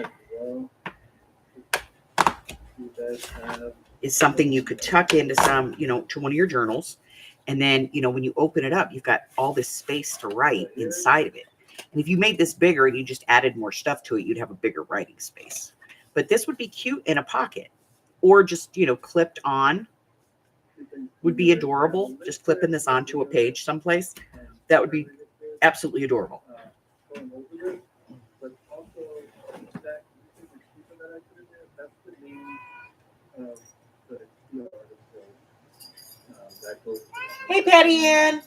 is something you could tuck into some, you know, to one of your journals. And then, you know, when you open it up, you've got all this space to write inside of it. And if you made this bigger and you just added more stuff to it, you'd have a bigger writing space. But this would be cute in a pocket, or just, you know, clipped on would be adorable. Just clipping this onto a page someplace. That would be absolutely adorable. Hey, Patty Ann.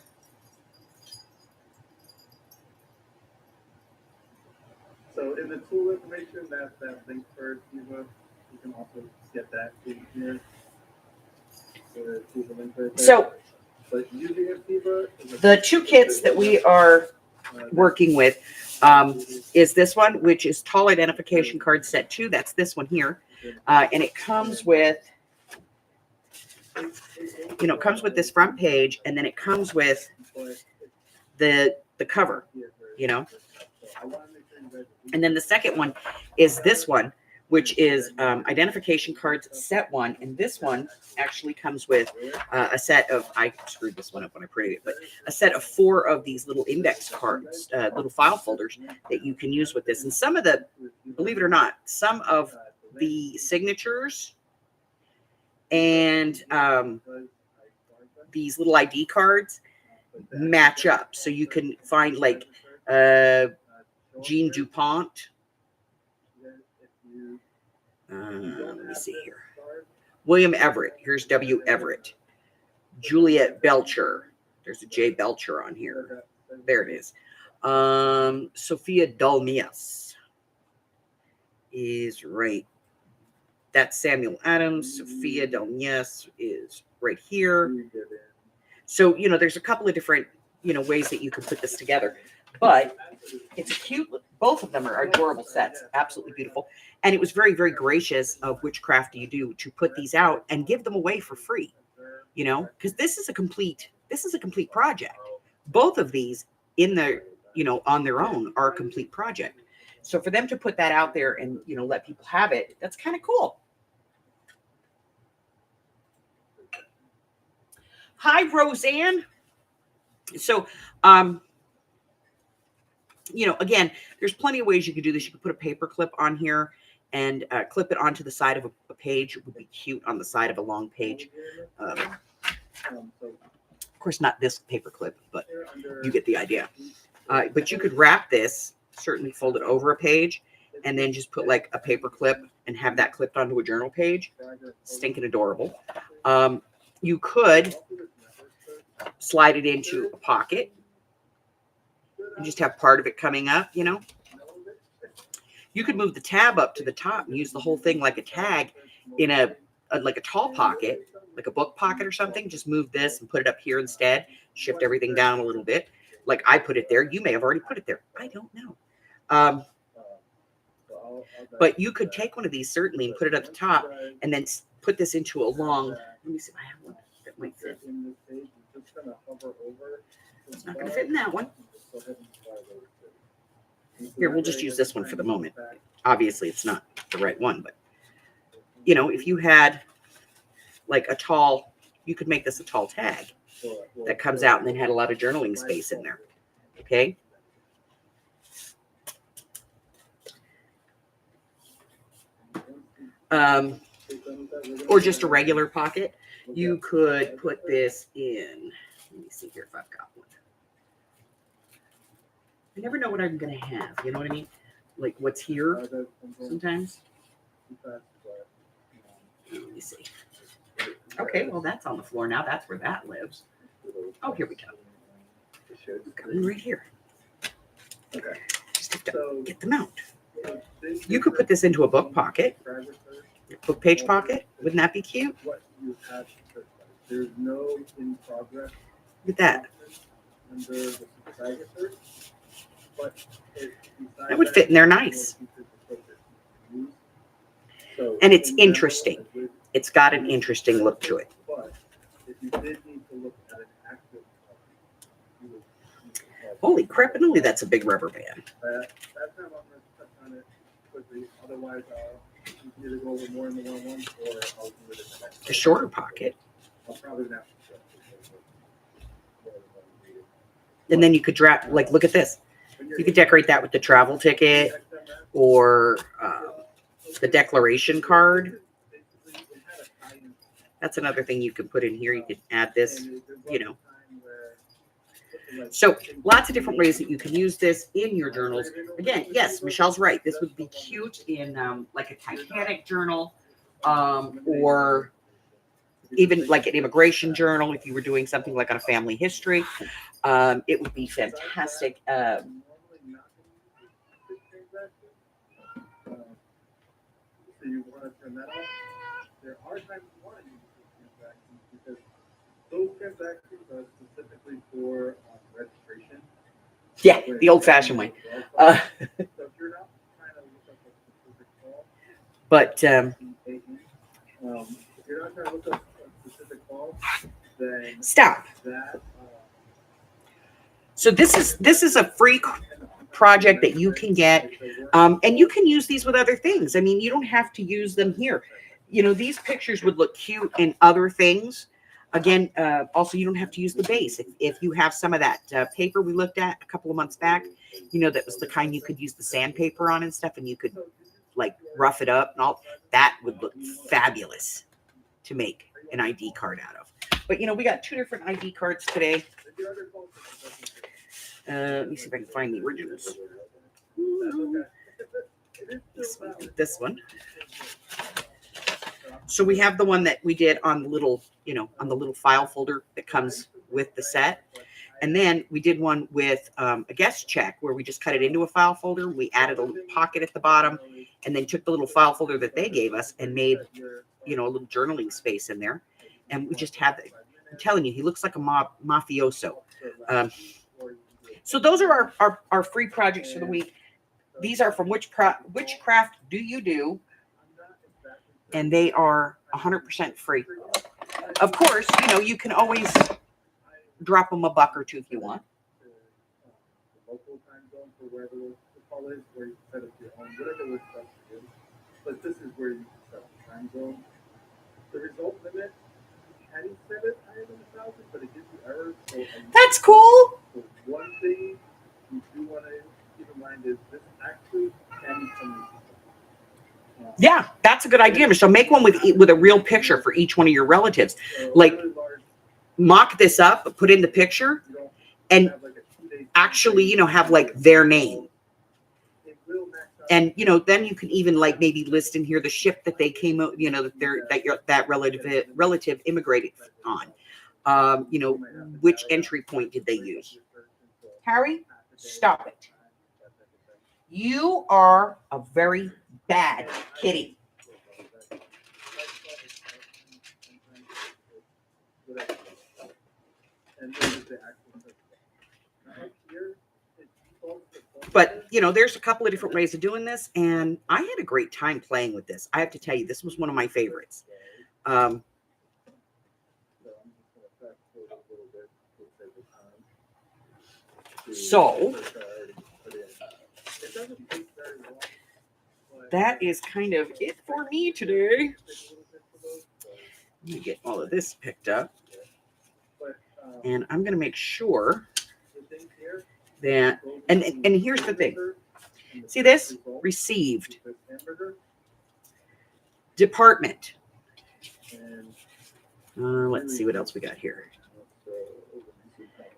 So in the tool information, that link for Kiva, you can also get that in here. So but using a Kiva, the two kits that we are working with is this one, which is tall identification card set 2. That's this one here. And it comes with, it comes with this front page, and then it comes with the cover, And then the second one is this one, which is identification cards set 1. And this one actually comes with a set of, I screwed this one up when I printed it, but a set of 4 of these little index cards, little file folders that you can use with this. And some of the, believe it or not, some of the signatures and these little ID cards match up. So you can find like Jean DuPont. Let me see here. William Everett. Here's W. Everett. Juliet Belcher. There's a J. Belcher on here. There it is. Sophia Dalmias is right. That's Samuel Adams. Sophia Dalmias is right here. So, there's a couple of different, ways that you can put this together. But it's a cute, both of them are adorable sets. Absolutely beautiful. And it was very, very gracious of Which Craft Do You Do to put these out and give them away for free, because this is a complete project. Both of these in the, on their own are a complete project. So for them to put that out there and, let people have it, that's kind of cool. Hi, Roseanne. So, again, there's plenty of ways you could do this. You could put a paper clip on here and clip it onto the side of a page. It would be cute on the side of a long page. Of course, not this paper clip, but you get the idea. But you could wrap this, certainly fold it over a page, and then just put like a paper clip and have that clipped onto a journal page. Stinking adorable. You could slide it into a pocket and just have part of it coming up, You could move the tab up to the top and use the whole thing like a tag in like a tall pocket, like a book pocket or something. Just move this and put it up here instead. Shift everything down a little bit. Like I put it there. You may have already put it there. I don't know. But you could take one of these certainly and put it at the top and then put this into a long, let me see if I have one that might fit. It's not going to fit in that one. Here, we'll just use this one for the moment. Obviously, it's not the right one, but, if you had like a tall, you could make this a tall tag that comes out and then had a lot of journaling space in there. Okay. Or just a regular pocket. You could put this in. Let me see here if I've got one. I never know what I'm going to have. You know what I mean? Like what's here sometimes. Let me see. Okay, well, that's on the floor now. That's where that lives. Oh, here we go. Coming right here. Okay. Just have to get them out. You could put this into a book pocket. Book page pocket. Wouldn't that be cute? There's no in progress. Look at that. That would fit in there nice. And it's interesting. It's got an interesting look to it. Holy crap-a-noodle, that's a big rubber band. The shorter pocket. And then you could look at this. You could decorate that with the travel ticket or the declaration card. That's another thing you could put in here. You could add this, So lots of different ways that you can use this in your journals. Again, yes, Michelle's right. This would be cute in like a Titanic journal or even like an immigration journal if you were doing something like on a family history. It would be fantastic. So you want to turn that off? There are times you want to use those transactions because those transactions are specifically for registration. Yeah, the old-fashioned way. Uh, So if you're not trying to look up a specific call, but if you're not trying to look up a specific call, then stop. that So this is a free project that you can get, and you can use these with other things. I mean, you don't have to use them here. You know, these pictures would look cute in other things. Again, also, you don't have to use the base. If you have some of that paper we looked at a couple of months back, you know, that was the kind you could use the sandpaper on and stuff, and you could like rough it up and all. That would look fabulous to make an ID card out of. But, you know, we got 2 different ID cards today. Let me see if I can find the originals. This one. So we have the one that we did on the little, you know, on the little file folder that comes with the set. And then we did one with a guest check where we just cut it into a file folder. We added a little pocket at the bottom and then took the little file folder that they gave us and made, you know, a little journaling space in there. And we just have, I'm telling you, he looks like a mafioso. So those are our free projects for the week. These are from Which Craft Do You Do? And they are 100% free. Of course, you know, you can always drop them $1 or $2 if you want. Local time zone for wherever the call is, where you can set up your own, whatever works best for you. But this is where you can set the time zone. The result limit, you can set it higher than 1,000, but it gives you errors. So That's cool. So one thing you do want to keep in mind is this actually can come. Yeah, that's a good idea, Michelle. Make one with a real picture for each one of your relatives. Like, mock this up, put in the picture, and actually, you know, have like their name. And, you know, then you can even like maybe list in here the ship that they came out, you know, that relative immigrated on. You know, which entry point did they use? Harry, stop it. You are a very bad kitty. But, you know, there's a couple of different ways of doing this, and I had a great time playing with this. I have to tell you, this was one of my favorites. So that is kind of it for me today. Let me get all of this picked up. And I'm going to make sure that, and here's the thing. See this? Received. Department. Let's see what else we got here.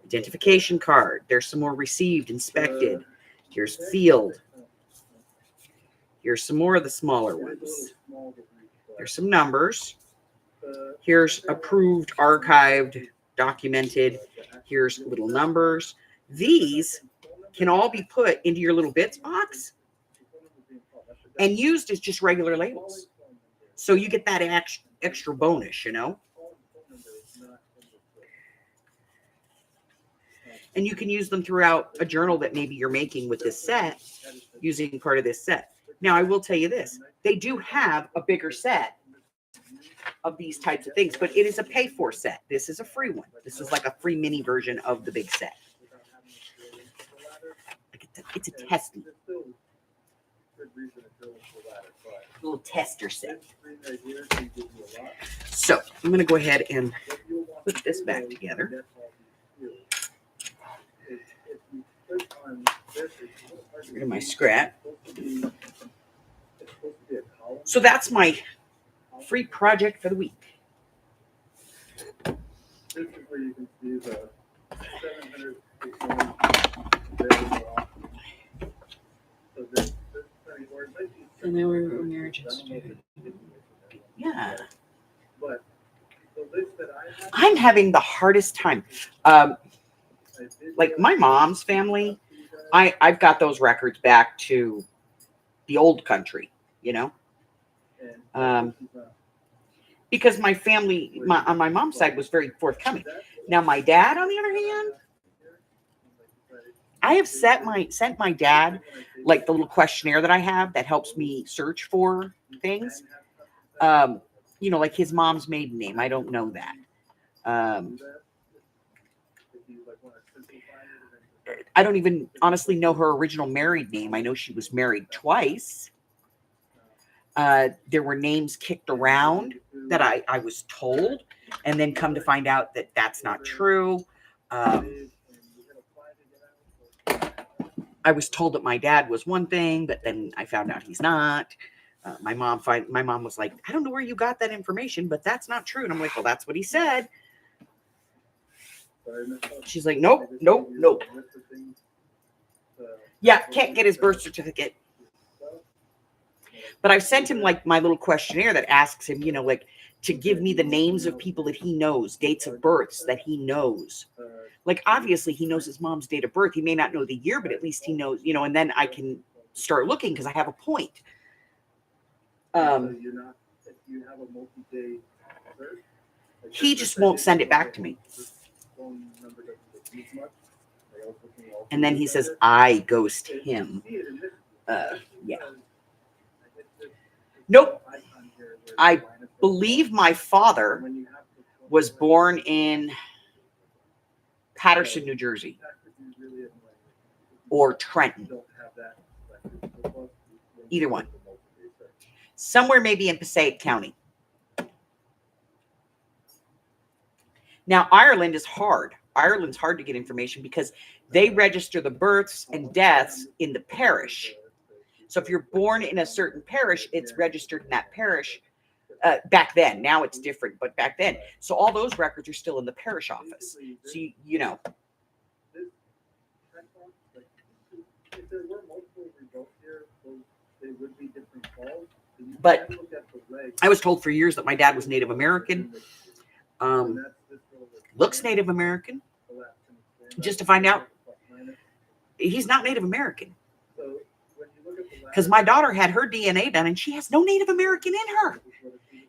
Identification card. There's some more received, inspected. Here's field. Here's some more of the smaller ones. There's some numbers. Here's approved, archived, documented. Here's little numbers. These can all be put into your little bits box and used as just regular labels. So you get that extra bonus, you know. And you can use them throughout a journal that maybe you're making with this set, using part of this set. Now, I will tell you this. They do have a bigger set of these types of things, but it is a pay-for set. This is a free one. This is like a free mini version of the big set. It's a testing. Little tester set. So I'm going to go ahead and put this back together. Get rid of my scrap. So that's my free project for the week. This is where you can see the 700. And then we're marriages. Yeah. But the list that I have, I'm having the hardest time. Like my mom's family, I've got those records back to the old country, you know. Because my family, on my mom's side, was very forthcoming. Now, my dad, on the other hand, I have sent my dad like the little questionnaire that I have that helps me search for things. Like his mom's maiden name. I don't know that. I don't even honestly know her original married name. I know she was married twice. There were names kicked around that I was told, and then come to find out that that's not true. I was told that my dad was one thing, but then I found out he's not. My mom was like, I don't know where you got that information, but that's not true. And I'm like, well, that's what he said. She's like, nope. Yeah, can't get his birth certificate. But I've sent him like my little questionnaire that asks him, like to give me the names of people that he knows, dates of births that he knows. Like, obviously, he knows his mom's date of birth. He may not know the year, but at least he knows, and then I can start looking because I have a point. He just won't send it back to me. And then he says, I ghost him. Yeah. Nope. I believe my father was born in Paterson, New Jersey, or Trenton. Either one. Somewhere maybe in Passaic County. Now, Ireland is hard. Ireland's hard to get information because they register the births and deaths in the parish. So if you're born in a certain parish, it's registered in that parish. Back then, now it's different, but back then. So all those records are still in the parish office. So, you know. But I was told for years that my dad was Native American. Looks Native American. Just to find out he's not Native American. Because my daughter had her DNA done and she has no Native American in her.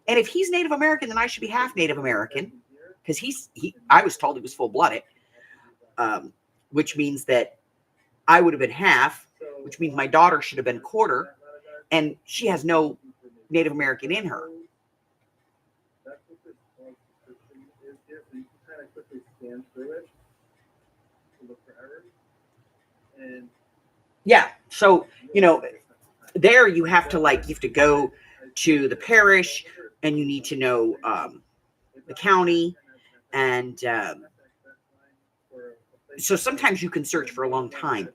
And if he's Native American, then I should be half Native American. Because I was told he was full-blooded. Which means that I would have been half, which means my daughter should have been quarter. And she has no Native American in her. Yeah. So, there you have to go to the parish and you need to know the county. And so sometimes you can search for a long time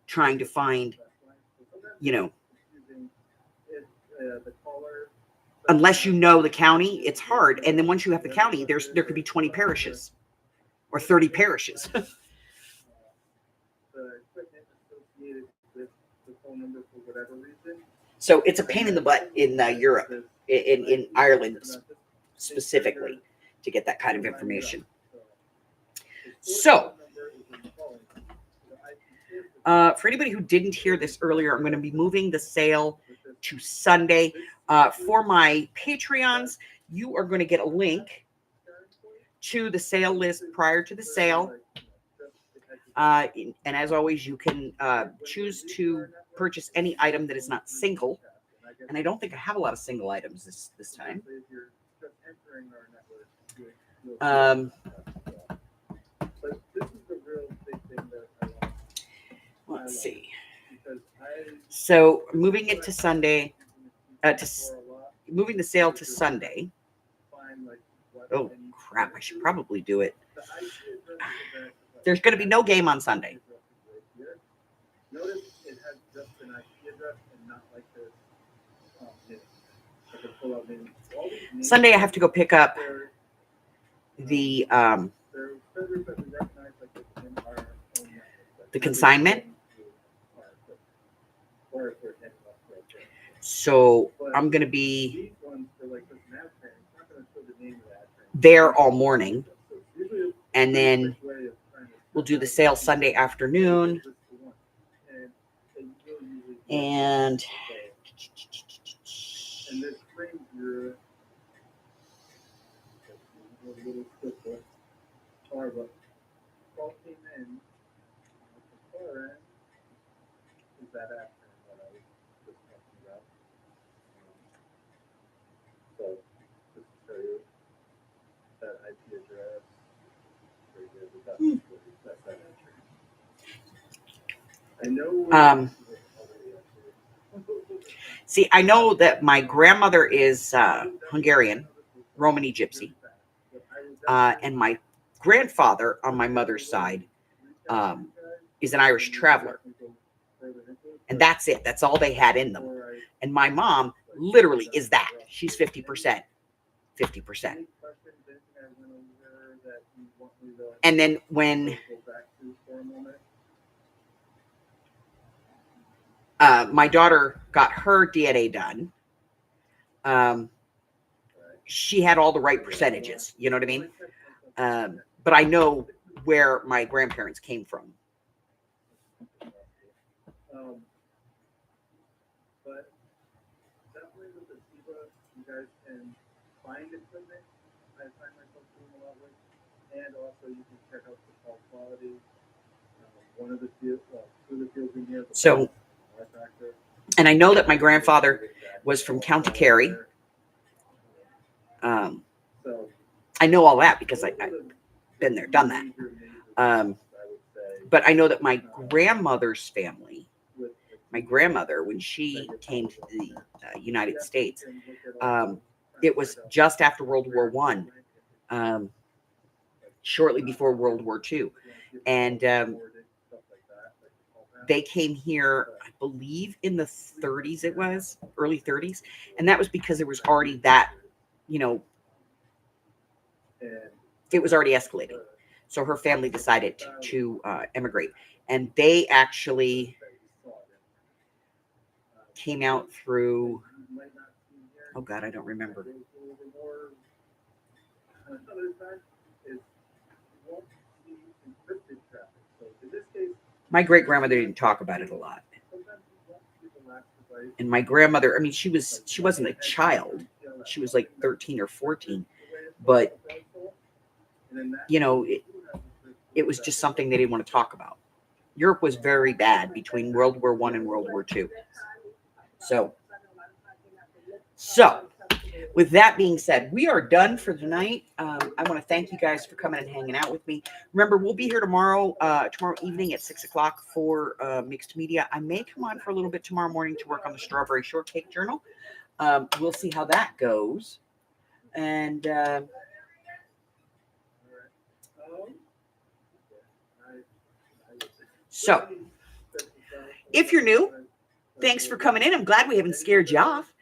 trying to find, unless you know the county, it's hard. And then once you have the county, there could be 20 parishes or 30 parishes. So it's a pain in the butt in Europe, in Ireland specifically, to get that kind of information. So, for anybody who didn't hear this earlier, I'm going to be moving the sale to Sunday. For my Patreons, you are going to get a link to the sale list prior to the sale. And as always, you can choose to purchase any item that is not single. And I don't think I have a lot of single items this time. Let's see. So moving it to Sunday, moving the sale to Sunday. Oh, crap. I should probably do it. There's going to be no game on Sunday. Sunday, I have to go pick up the consignment. So I'm going to be there all morning. And then we'll do the sale Sunday afternoon. And I know. See, I know that my grandmother is Hungarian, Romany Gypsy, and my grandfather on my mother's side is an Irish traveler. And that's it. That's all they had in them. And my mom literally is that. She's 50%. 50%. And then when my daughter got her DNA done, she had all the right percentages. You know what I mean? But I know where my grandparents came from. But definitely with the SIBA, you guys can find equipment. I find myself doing a lot with, and also you can check out the call quality. One of the fields, two of the fields in here. So, and I know that my grandfather was from County Kerry. I know all that because I've been there, done that. But I know that my grandmother's family, my grandmother, when she came to the United States, it was just after World War I, shortly before World War II. And they came here, I believe, in the 30s, it was, early 30s. And that was because there was already that, you know, it was already escalating. So her family decided to emigrate. And they actually came out through, oh God, I don't remember. My great grandmother didn't talk about it a lot. And my grandmother, I mean, she wasn't a child. She was like 13 or 14. But, you know, it was just something they didn't want to talk about. Europe was very bad between World War I and World War II. So, with that being said, we are done for tonight. I want to thank you guys for coming and hanging out with me. Remember, we'll be here tomorrow evening at 6 o'clock for Mixed Media. I may come on for a little bit tomorrow morning to work on the Strawberry Shortcake Journal. We'll see how that goes. And so, if you're new, thanks for coming in. I'm glad we haven't scared you off.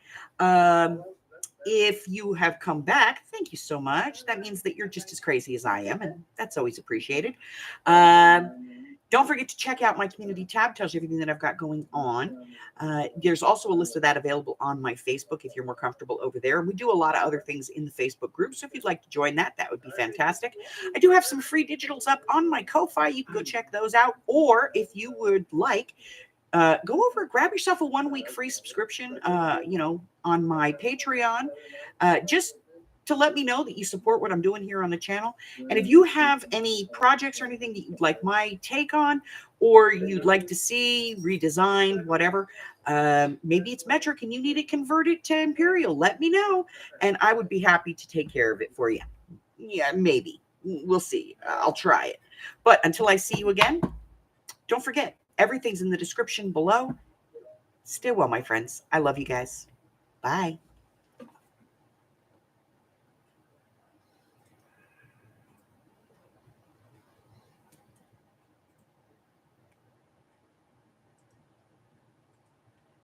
If you have come back, thank you so much. That means that you're just as crazy as I am, and that's always appreciated. Don't forget to check out my community tab. Tells you everything that I've got going on. There's also a list of that available on my Facebook if you're more comfortable over there. And we do a lot of other things in the Facebook group. So if you'd like to join that, that would be fantastic. I do have some free digitals up on my Ko-Fi. You can go check those out. Or if you would like, go over, grab yourself a 1-week free subscription, on my Patreon, just to let me know that you support what I'm doing here on the channel. And if you have any projects or anything that you'd like my take on, or you'd like to see redesigned, whatever, maybe it's metric and you need it converted to imperial, let me know. And I would be happy to take care of it for you. Yeah, maybe. We'll see. I'll try it. But until I see you again, don't forget, everything's in the description below. Stay well, my friends. I love you guys. Bye.